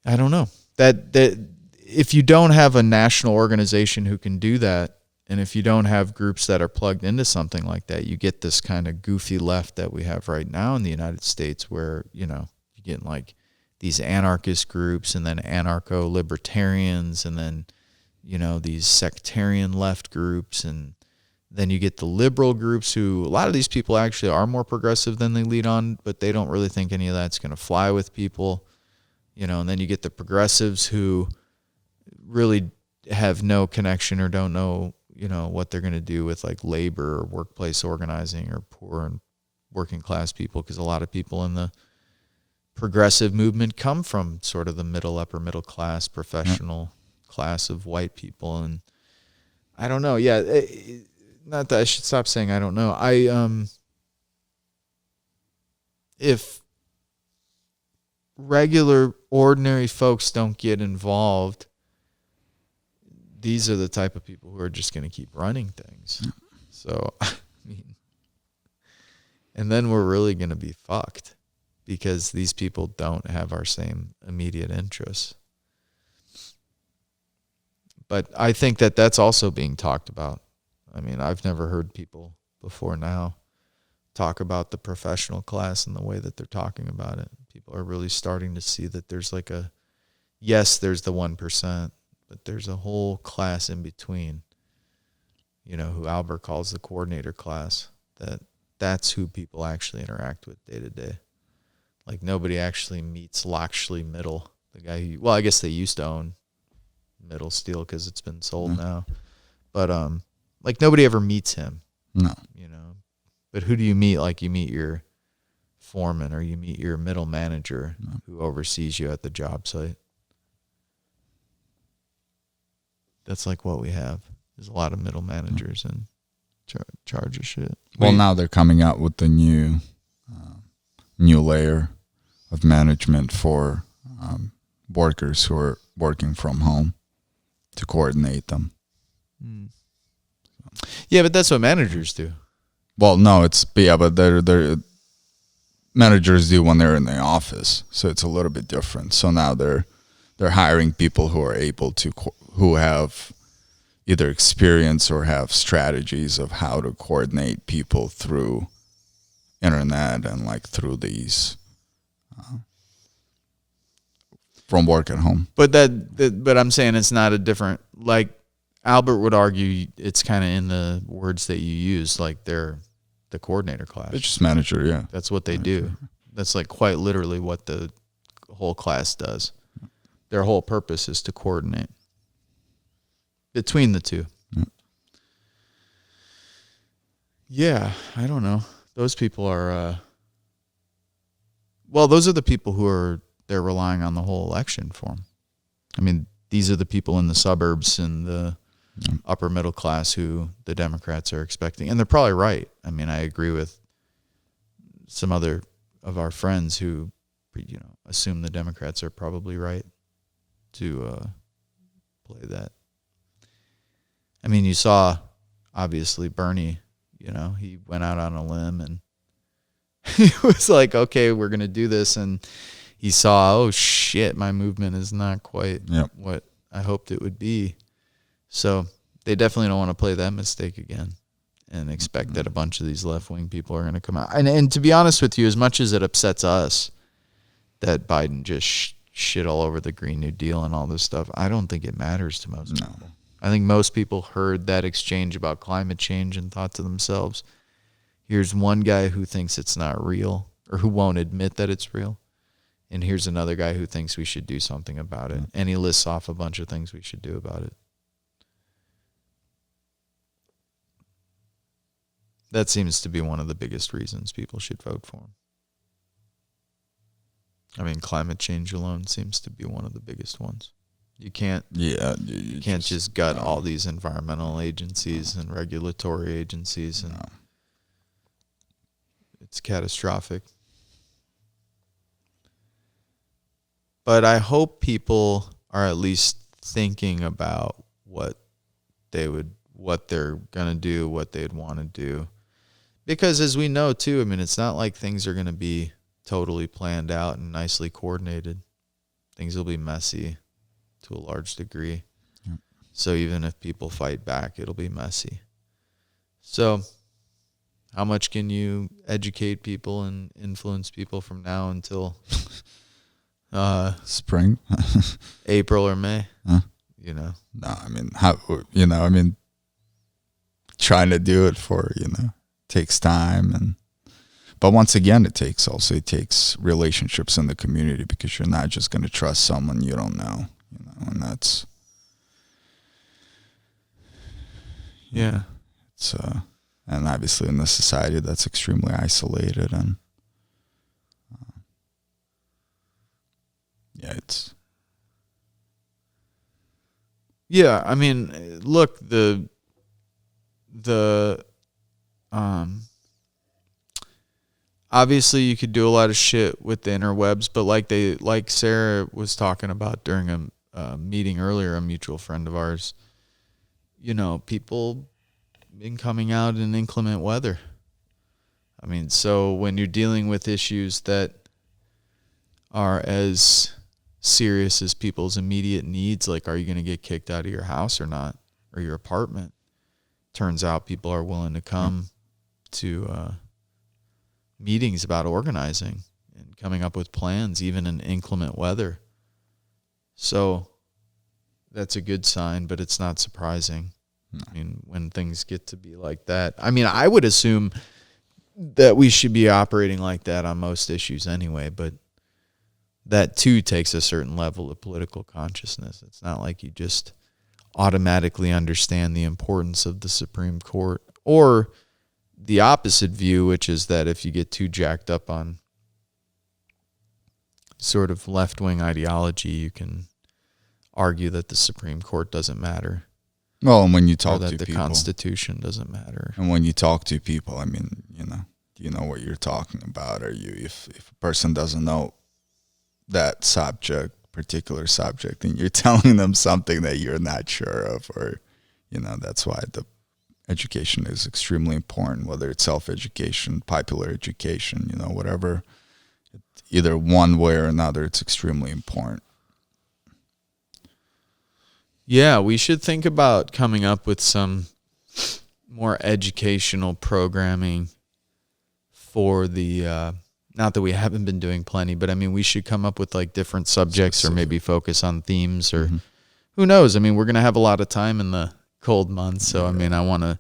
I don't know. That if you don't have a national organization who can do that, and if you don't have groups that are plugged into something like that, you get this kind of goofy left that we have right now in the United States where, you get like these anarchist groups and then anarcho-libertarians and then, these sectarian left groups. And then you get the liberal groups who, a lot of these people actually are more progressive than they lead on, but they don't really think any of that's going to fly with people. And then you get the progressives who really have no connection or don't know, what they're going to do with like labor or workplace organizing or poor and working class people, because a lot of people in the progressive movement come from sort of the upper middle class, professional class of white people. And I don't know. Yeah. Not that I should stop saying I don't know. If regular, ordinary folks don't get involved, these are the type of people who are just going to keep running things. So, and then we're really going to be fucked because these people don't have our same immediate interests. But I think that that's also being talked about. I've never heard people before now talk about the professional class in the way that they're talking about it. People are really starting to see that there's there's the 1%, but there's a whole class in between, who Albert calls the coordinator class, that's who people actually interact with day to day. Like nobody actually meets Lakshmi Mittal, the guy who, I guess they used to own Mittal Steel because it's been sold now. But like nobody ever meets him. No. But who do you meet? Like you meet your foreman or you meet your middle manager who oversees you at the job site. That's like what we have. There's a lot of middle managers and charge of shit. Well, now they're coming out with the new layer of management for workers who are working from home to coordinate them. Yeah, but that's what managers do. Well, no, but they're managers do when they're in the office, so it's a little bit different. So now they're hiring people who are able to who have either experience or have strategies of how to coordinate people through internet and like through these from work at home. But but I'm saying it's not a different, like Albert would argue it's kind of in the words that you use, like they're the coordinator class. It's just manager, yeah. That's what they do. That's like quite literally what the whole class does. Their whole purpose is to coordinate between the two. Yeah, I don't know. Those people are, those are the people who they're relying on the whole election for. These are the people in the suburbs and the upper middle class who the Democrats are expecting. And they're probably right. I agree with some other of our friends who, assume the Democrats are probably right to play that. You saw, obviously, Bernie, he went out on a limb and he was like, okay, we're going to do this. And he saw, oh, shit, my movement is not quite what I hoped it would be. So they definitely don't want to play that mistake again and expect that a bunch of these left-wing people are going to come out. And to be honest with you, as much as it upsets us that Biden just shit all over the Green New Deal and all this stuff, I don't think it matters to most people. I think most people heard that exchange about climate change and thought to themselves, here's one guy who thinks it's not real or who won't admit that it's real. And here's another guy who thinks we should do something about it. And he lists off a bunch of things we should do about it. That seems to be one of the biggest reasons people should vote for him. Climate change alone seems to be one of the biggest ones. You can't you can't just gut all these environmental agencies and regulatory agencies, and it's catastrophic. But I hope people are at least thinking about what they're going to do, what they'd want to do. Because as we know, too, it's not like things are going to be totally planned out and nicely coordinated. things will be messy to a large degree. Yep. So even if people fight back, it'll be messy. So how much can you educate people and influence people from now until spring, April or May? Huh? You know? No, I mean, trying to do it for, takes time. But once again, it takes relationships in the community, because you're not just going to trust someone you don't know, and that's, yeah. It's, and obviously in this society that's extremely isolated, and yeah, I mean, look, the obviously you could do a lot of shit with the interwebs, but like Sarah was talking about during a meeting earlier, a mutual friend of ours, people been coming out in inclement weather. I mean, so when you're dealing with issues that are as serious as people's immediate needs, like, are you going to get kicked out of your house or not, or your apartment? Turns out people are willing to come to meetings about organizing and coming up with plans, even in inclement weather. So that's a good sign, but it's not surprising. No. I mean, when things get to be like that, I mean, I would assume that we should be operating like that on most issues anyway, but that too takes a certain level of political consciousness. It's not like you just automatically understand the importance of the Supreme Court, or the opposite view, which is that if you get too jacked up on sort of left-wing ideology, you can argue that the Supreme Court doesn't matter. Well, and when you talk to people, the Constitution doesn't matter. And when you talk to people, I mean, do you know what you're talking about? Or if a person doesn't know that particular subject, and you're telling them something that you're not sure of, or, that's why the education is extremely important, whether it's self-education, popular education, whatever, either one way or another, it's extremely important. Yeah, we should think about coming up with some more educational programming for the, not that we haven't been doing plenty, but I mean, we should come up with like different subjects, or maybe focus on themes, or who knows? I mean, we're going to have a lot of time in the cold months. So, I mean, I want to,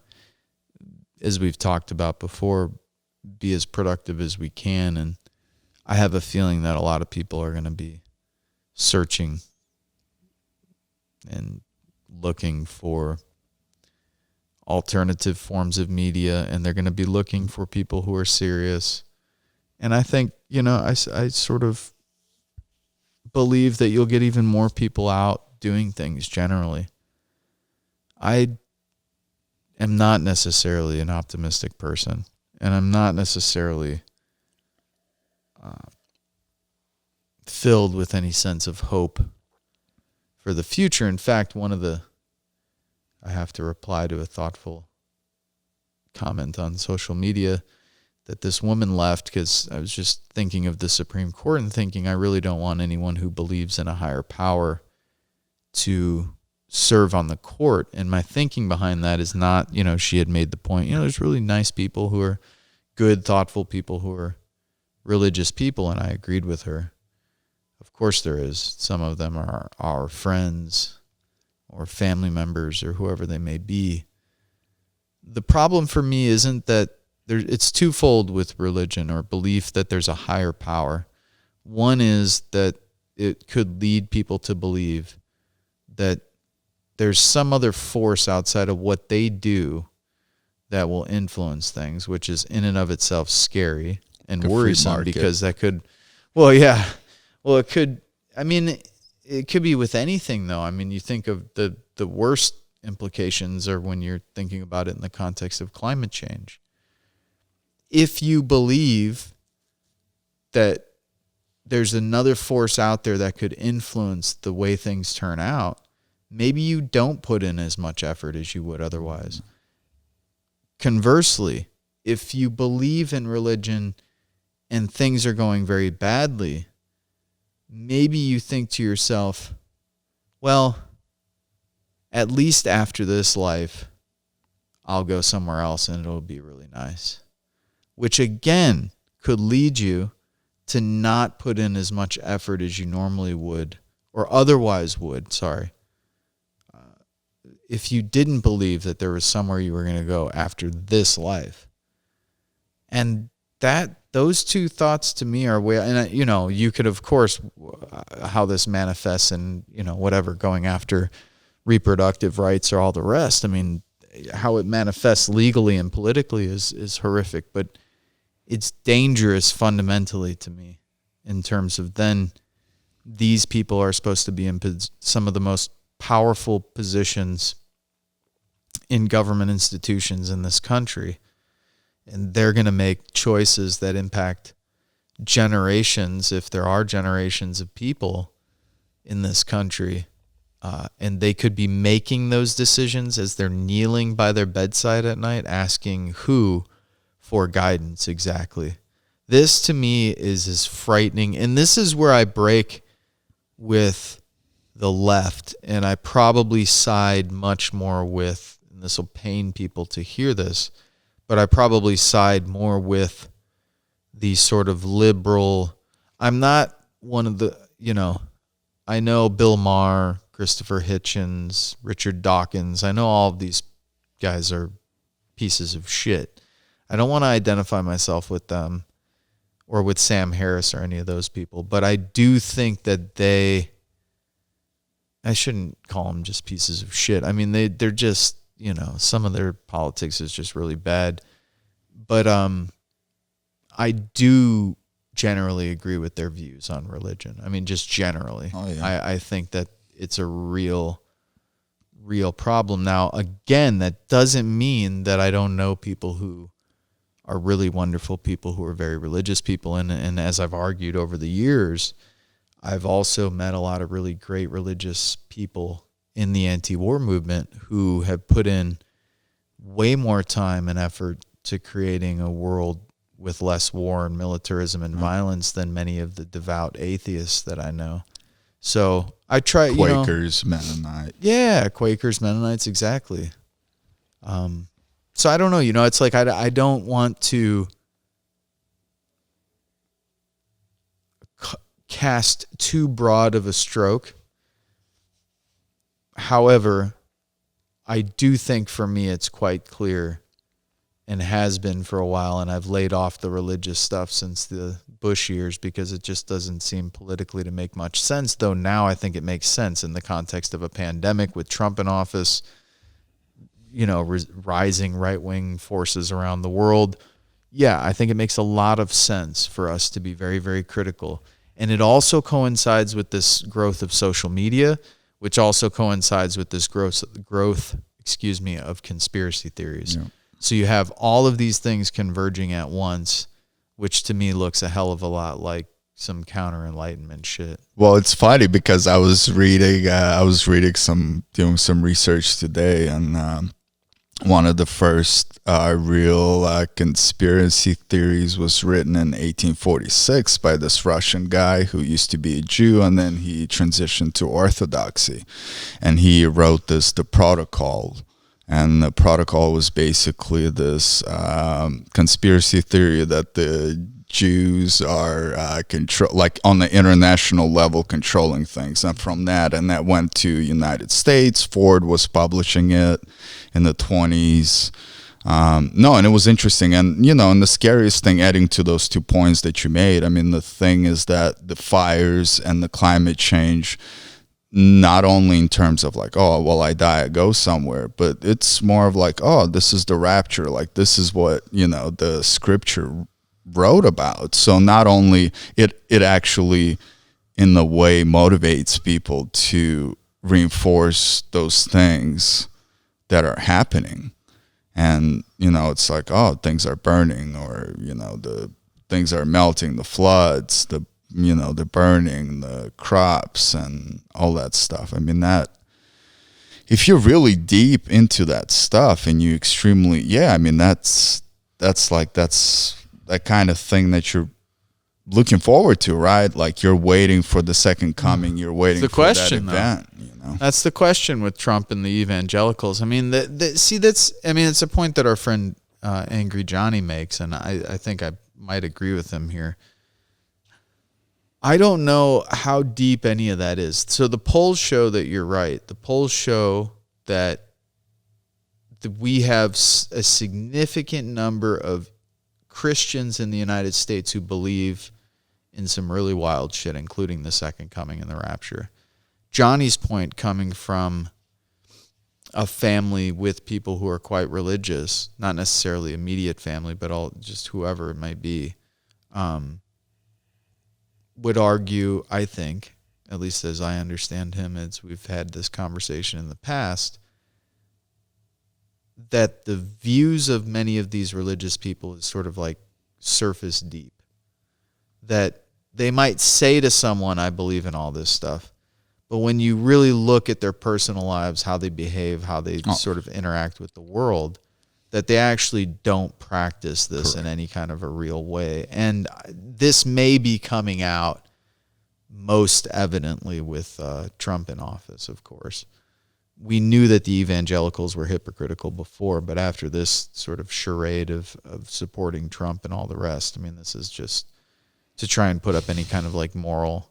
as we've talked about before, be as productive as we can. And I have a feeling that a lot of people are going to be searching and looking for alternative forms of media, and they're going to be looking for people who are serious. And I think, I sort of believe that you'll get even more people out doing things generally. I am not necessarily an optimistic person, and I'm not necessarily filled with any sense of hope for the future. In fact, I have to reply to a thoughtful comment on social media that this woman left, because I was just thinking of the Supreme Court and thinking, I really don't want anyone who believes in a higher power to serve on the court. And my thinking behind that is not, she had made the point, there's really nice people who are good, thoughtful people who are religious people, and I agreed with her. Of course there is. Some of them are our friends or family members or whoever they may be. The problem for me isn't that it's twofold with religion or belief that there's a higher power. One is that it could lead people to believe that there's some other force outside of what they do that will influence things, which is in and of itself scary and worrisome, because that could, it could, I mean, it could be with anything though. I mean, you think of the worst implications are when you're thinking about it in the context of climate change. If you believe that there's another force out there that could influence the way things turn out, maybe you don't put in as much effort as you would otherwise. Conversely, if you believe in religion and things are going very badly, maybe you think to yourself, well, at least after this life, I'll go somewhere else and it'll be really nice. Which again could lead you to not put in as much effort as you normally would, or otherwise would, if you didn't believe that there was somewhere you were going to go after this life. And those two thoughts to me are way, and you could, of course, how this manifests and, whatever, going after reproductive rights or all the rest. I mean, how it manifests legally and politically is horrific, but it's dangerous fundamentally to me in terms of then these people are supposed to be in some of the most powerful positions in government institutions in this country. And they're going to make choices that impact generations, if there are generations of people in this country. And they could be making those decisions as they're kneeling by their bedside at night, asking who for guidance exactly. This to me is as frightening. And this is where I break with the left. And I probably side much more with, and this will pain people to hear this, but I probably side more with the sort of liberal. I'm not one of the, I know Bill Maher, Christopher Hitchens, Richard Dawkins. I know all of these guys are pieces of shit. I don't want to identify myself with them or with Sam Harris or any of those people, but I do think that I shouldn't call them just pieces of shit. I mean, they're just, some of their politics is just really bad. But I do generally agree with their views on religion. I mean, just generally. Oh, yeah. I think that it's a real problem. Now, again, that doesn't mean that I don't know people who are really wonderful people who are very religious people. And as I've argued over the years, I've also met a lot of really great religious people in the anti-war movement who have put in way more time and effort to creating a world with less war and militarism and violence than many of the devout atheists that I know. So I try, Quakers, Mennonites. Yeah, Quakers, Mennonites, exactly. So I don't know, it's like I don't want to cast too broad of a stroke. However, I do think for me it's quite clear, and has been for a while, and I've laid off the religious stuff since the Bush years because it just doesn't seem politically to make much sense, though now I think it makes sense in the context of a pandemic with Trump in office, rising right-wing forces around the world. Yeah, I think it makes a lot of sense for us to be very, very critical. And it also coincides with this growth of social media, which also coincides with this growth, of conspiracy theories. Yeah. So you have all of these things converging at once, which to me looks a hell of a lot like some counter-enlightenment shit. Well, it's funny because I was doing some research today, and one of the first real conspiracy theories was written in 1846 by this Russian guy who used to be a Jew, and then he transitioned to Orthodoxy, and he wrote the Protocol. And the Protocol was basically this conspiracy theory that the Jews are on the international level controlling things. And from that, went to United States. Ford was publishing it in the 1920s. And it was interesting. And, and the scariest thing, adding to those 2 points that you made, I mean, the thing is that the fires and the climate change, not only in terms of like, oh, well, I die, I go somewhere, but it's more of like, oh, this is the rapture. Like, this is what, the scripture wrote about. So not only it actually in the way motivates people to reinforce those things that are happening. And, it's like, oh, things are burning, or, the things are melting, the floods, the burning, the crops and all that stuff. I mean, that if you're really deep into that stuff and you extremely, that's that kind of thing that you're looking forward to, right? Like you're waiting for the second coming. You're waiting for that event. That's the question with Trump and the evangelicals. I mean, it's a point that our friend Angry Johnny makes, and I think I might agree with him here. I don't know how deep any of that is. So the polls show that you're right. The polls show that we have a significant number of Christians in the United States who believe in some really wild shit, including the second coming and the rapture. Johnny's point, coming from a family with people who are quite religious, not necessarily immediate family, but just whoever it might be, would argue, I think, at least as I understand him, as we've had this conversation in the past, that the views of many of these religious people is sort of like surface deep. That they might say to someone, I believe in all this stuff, but when you really look at their personal lives, how they behave, how they sort of interact with the world, that they actually don't practice this in any kind of a real way. And this may be coming out most evidently with Trump in office, of course. We knew that the evangelicals were hypocritical before, but after this sort of charade of supporting Trump and all the rest, I mean, this is just to try and put up any kind of like moral,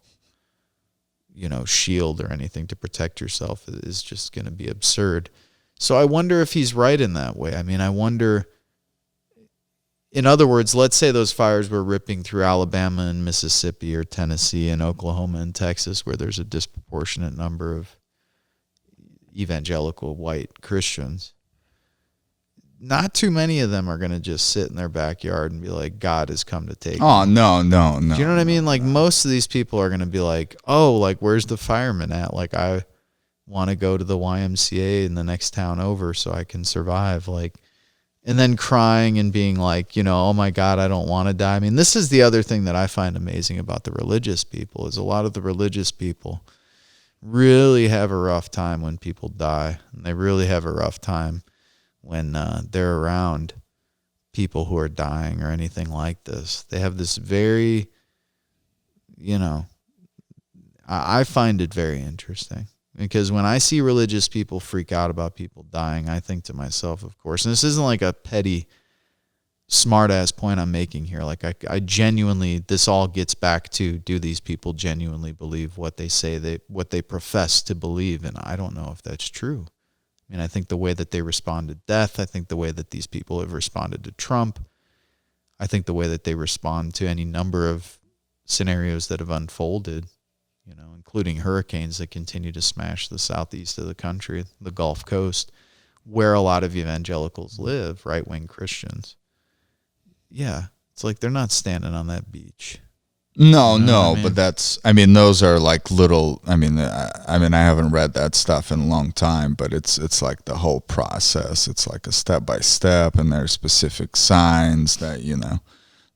shield or anything to protect yourself is just going to be absurd. So I wonder if he's right in that way. I mean, I wonder, in other words, let's say those fires were ripping through Alabama and Mississippi or Tennessee and Oklahoma and Texas, where there's a disproportionate number of evangelical white Christians. Not too many of them are going to just sit in their backyard and be like, God has come to take me. No. Do you know what I mean? Like, most of these people are going to be like, oh, like, where's the fireman at? Like, I want to go to the YMCA in the next town over so I can survive. Like, and then crying and being like, oh my God, I don't want to die. I mean, this is the other thing that I find amazing about the religious people, is a lot of the religious people really have a rough time when people die. And they really have a rough time when they're around people who are dying or anything like this. They have this very, I find it very interesting. Because when I see religious people freak out about people dying, I think to myself, of course, and this isn't like a petty, smart-ass point I'm making here. Like, I genuinely, this all gets back to, do these people genuinely believe what they say, what they profess to believe? And I don't know if that's true. I mean, I think the way that they respond to death, I think the way that these people have responded to Trump, I think the way that they respond to any number of scenarios that have unfolded, including hurricanes that continue to smash the southeast of the country, the Gulf Coast, where a lot of evangelicals live, right-wing Christians. Yeah, it's like they're not standing on that beach. No, but those are like little, I haven't read that stuff in a long time, but it's like the whole process. It's like a step-by-step, and there's specific signs that,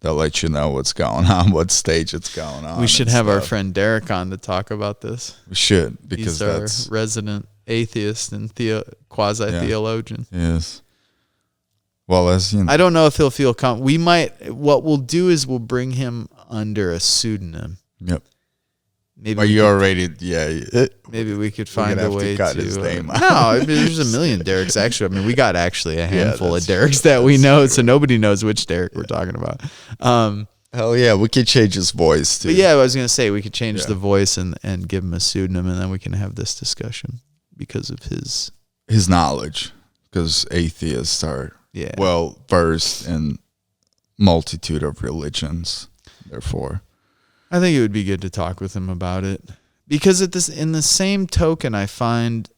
they'll let you know what's going on, what stage it's going on. We should have our friend Derek on to talk about this. We should, because he's our resident atheist and quasi-theologian. Yes. Well, as I don't know if he'll feel what we'll do is we'll bring him under a pseudonym. Yep. Maybe maybe we could find a way to cut his name out. No, there's a million Dereks actually. We got actually a handful of Dereks that we know, so nobody knows which Derek we're talking about. Hell yeah, we could change his voice too. But yeah, I was gonna say we could change the voice and give him a pseudonym, and then we can have this discussion because of his knowledge. Because atheists are well versed in multitude of religions, therefore. I think it would be good to talk with him about it, because in the same token, I find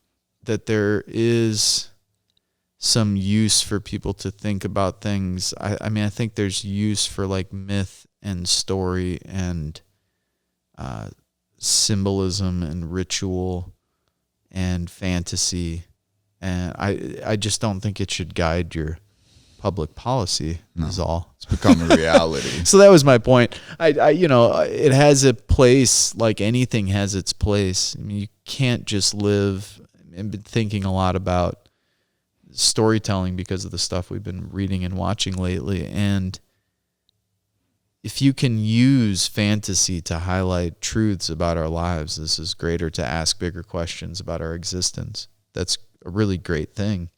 that there is some use for people to think about things. I think there's use for like myth and story and symbolism and ritual and fantasy, and I just don't think it should guide your public policy. Is all. It's becoming reality. So that was my point. It has a place, like anything has its place. I mean, you can't just live. I've been thinking a lot about storytelling because of the stuff we've been reading and watching lately, and if you can use fantasy to highlight truths about our lives, this is greater to ask bigger questions about our existence. That's a really great thing.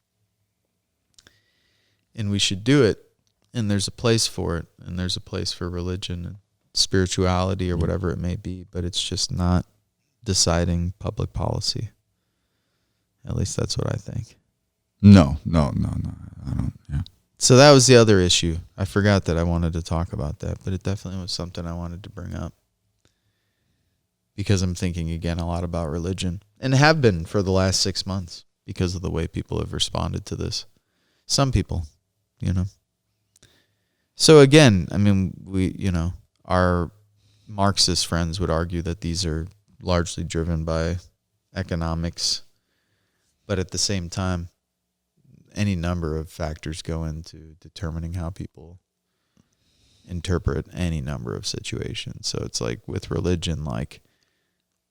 And we should do it. And there's a place for it. And there's a place for religion and spirituality or whatever it may be. But it's just not deciding public policy. At least that's what I think. No. I don't, yeah. So that was the other issue. I forgot that I wanted to talk about that, but it definitely was something I wanted to bring up. Because I'm thinking again a lot about religion. And have been for the last 6 months because of the way people have responded to this. Some people, So again, I mean, our Marxist friends would argue that these are largely driven by economics. But at the same time, any number of factors go into determining how people interpret any number of situations. So it's like with religion, like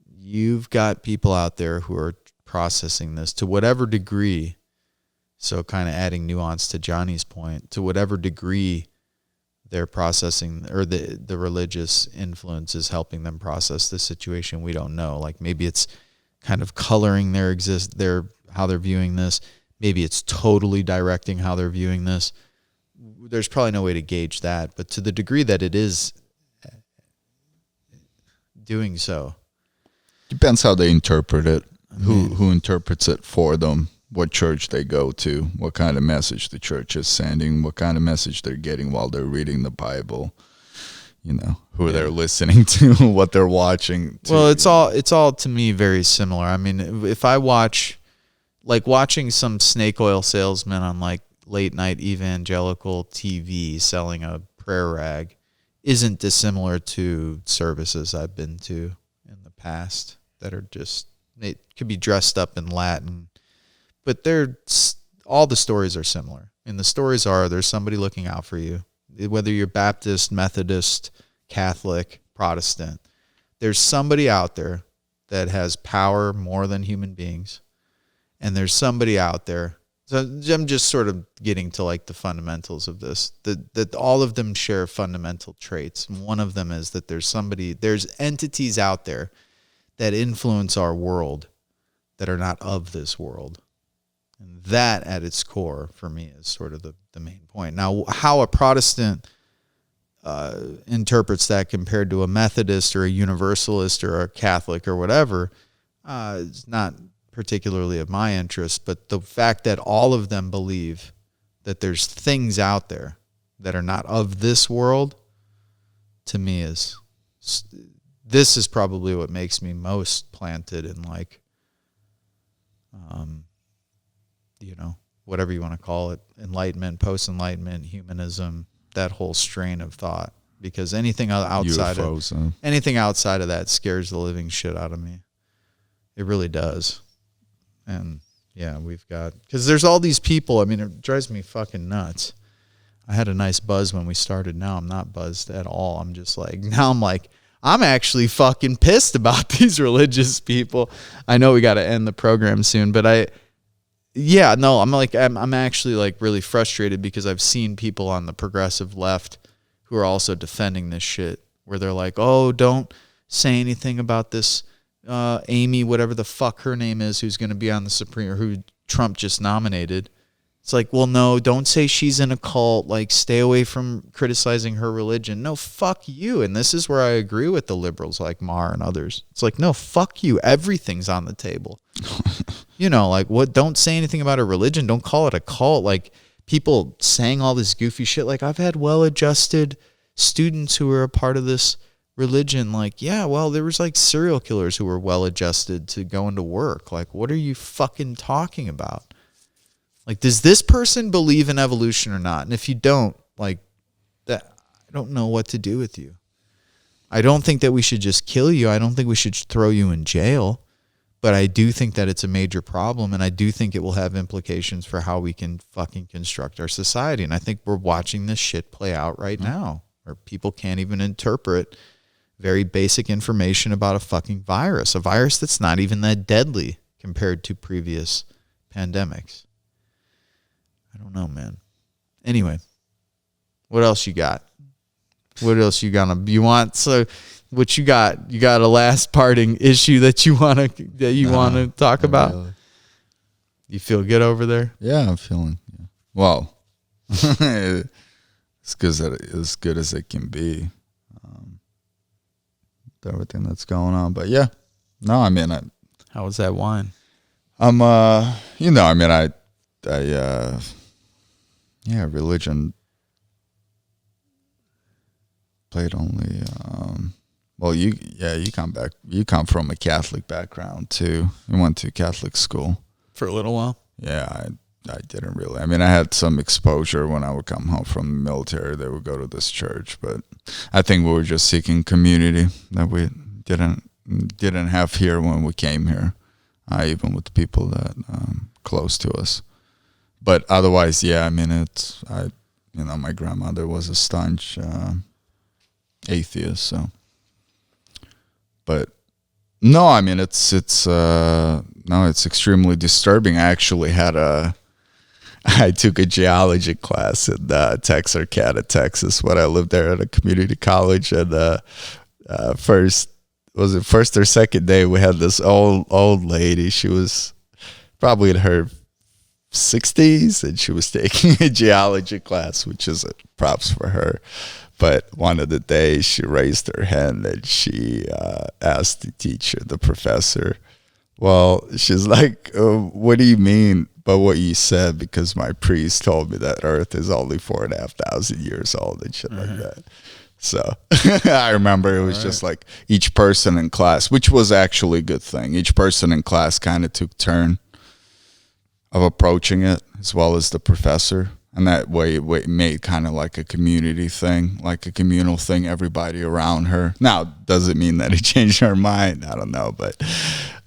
you've got people out there who are processing this to whatever degree. So kind of adding nuance to Johnny's point, to whatever degree they're processing or the religious influence is helping them process this situation, we don't know. Like maybe it's kind of coloring their how they're viewing this. Maybe it's totally directing how they're viewing this. There's probably no way to gauge that, but to the degree that it is doing so. Depends how they interpret it, who interprets it for them, what church they go to, what kind of message the church is sending, what kind of message they're getting while they're reading the Bible, who they're listening to, what they're watching. Well, it's all to me very similar. I mean, if I watching some snake oil salesman on like late night evangelical TV selling a prayer rag isn't dissimilar to services I've been to in the past that are just, it could be dressed up in Latin, but all the stories are similar. And the stories are there's somebody looking out for you, whether you're Baptist, Methodist, Catholic, Protestant. There's somebody out there that has power more than human beings. And there's somebody out there. So I'm just sort of getting to like the fundamentals of this, that all of them share fundamental traits. And one of them is that there's entities out there that influence our world that are not of this world. And that at its core for me is sort of the main point. Now, how a Protestant interprets that compared to a Methodist or a Universalist or a Catholic or whatever is not particularly of my interest, but the fact that all of them believe that there's things out there that are not of this world, to me this is probably what makes me most planted in like, whatever you want to call it, enlightenment, post-enlightenment, humanism, that whole strain of thought. Because anything outside of that scares the living shit out of me. It really does. And yeah, because there's all these people. I mean, it drives me fucking nuts. I had a nice buzz when we started. Now I'm not buzzed at all. I'm just like, I'm actually fucking pissed about these religious people. I know we got to end the program soon, but I'm actually like really frustrated because I've seen people on the progressive left who are also defending this shit where they're like, oh, don't say anything about this Amy, whatever the fuck her name is, who's going to be on the Supreme, or who Trump just nominated. It's like, well, no, don't say she's in a cult. Like, stay away from criticizing her religion. No, fuck you. And this is where I agree with the liberals like Maher and others. It's like, no, fuck you. Everything's on the table. Like, what? Don't say anything about her religion. Don't call it a cult. Like, people saying all this goofy shit. Like, I've had well-adjusted students who are a part of this religion. Like, yeah, well, there was like serial killers who were well-adjusted to going to work. Like, what are you fucking talking about? Like, does this person believe in evolution or not? And if you don't, like, that, I don't know what to do with you. I don't think that we should just kill you. I don't think we should throw you in jail. But I do think that it's a major problem, and I do think it will have implications for how we can fucking construct our society. And I think we're watching this shit play out right now, where people can't even interpret very basic information about a fucking virus, a virus that's not even that deadly compared to previous pandemics. I don't know, man. Anyway, what else you got? What else you want? So what you got? You got a last parting issue that you want to talk about? Really. You feel good over there? Yeah, I'm feeling. Yeah. Well, as good as it can be. With everything that's going on, but yeah, no, I mean, how was that wine? Religion played only. Well, you come from a Catholic background too. You went to Catholic school for a little while. Yeah, I didn't really. I mean, I had some exposure when I would come home from the military. They would go to this church, but I think we were just seeking community that we didn't have here when we came here, even with the people that close to us. But otherwise, yeah, I mean, my grandmother was a staunch atheist, so. But no, I mean, it's extremely disturbing. I took a geology class in Texarkana, Texas, when I lived there at a community college, and first or second day, we had this old lady. She was probably in her 60s, and she was taking a geology class, which is props for her. But one of the days, she raised her hand and she asked the teacher, the professor, well, she's like, what do you mean by what you said? Because my priest told me that Earth is only 4,500 years old and shit like that. So I remember it was just like each person in class, which was actually a good thing. Each person in class kind of took turn of approaching it, as well as the professor. And that way it made kind of like a community thing, like a communal thing, everybody around her. Now, does it mean that it changed her mind? I don't know, but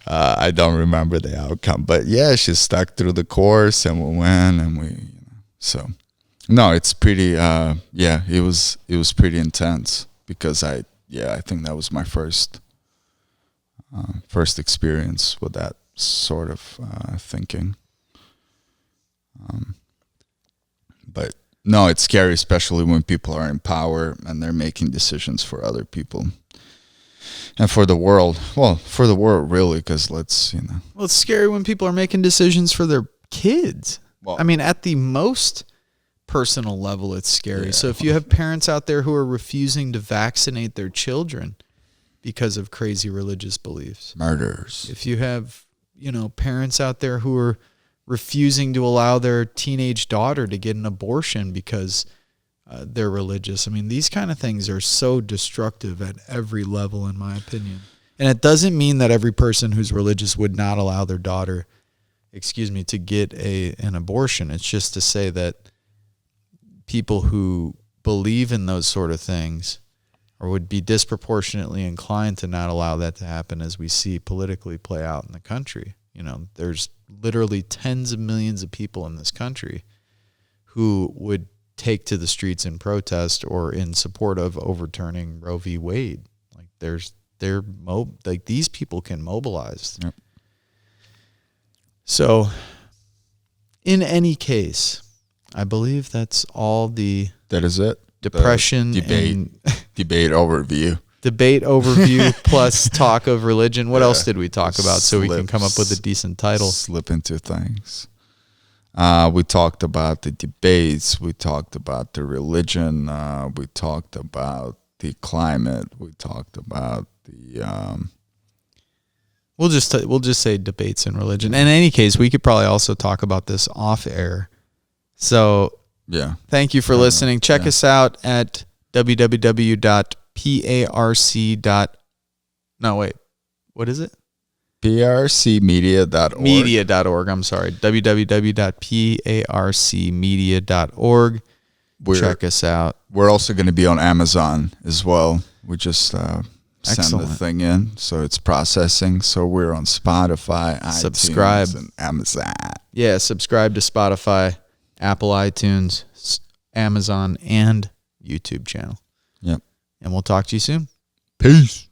I don't remember the outcome. But yeah, she stuck through the course and we went and so. No, it's pretty, it was pretty intense because I think that was my first experience with that sort of thinking. But no, it's scary, especially when people are in power and they're making decisions for other people and for the world. Well, for the world, really, because Well, it's scary when people are making decisions for their kids. Well, I mean, at the most personal level, it's scary. Yeah. So if you have parents out there who are refusing to vaccinate their children because of crazy religious beliefs, murders. If you have, parents out there who are refusing to allow their teenage daughter to get an abortion because they're religious. I mean, these kind of things are so destructive at every level, in my opinion. And it doesn't mean that every person who's religious would not allow their daughter, to get an abortion. It's just to say that people who believe in those sort of things or would be disproportionately inclined to not allow that to happen, as we see politically play out in the country. There's literally tens of millions of people in this country who would take to the streets in protest or in support of overturning Roe v. Wade. Like these people can mobilize. Yep. So in any case, I believe that's all that is it. Depression debate overview. Debate overview plus talk of religion. What else did we talk about so we can come up with a decent title? Slip into things. We talked about the debates. We talked about the religion. We talked about the climate. We talked about the. We'll just say debates and religion. In any case, we could probably also talk about this off air. So yeah, thank you for listening. Check us out at what is it? PRCmedia.org. Media.org, I'm sorry. www.parcmedia.org. Check us out. We're also going to be on Amazon as well. We just send the thing in, so it's processing. So we're on Spotify, subscribe, iTunes, and Amazon. Yeah, subscribe to Spotify, Apple iTunes, Amazon, and YouTube channel. Yep. And we'll talk to you soon. Peace.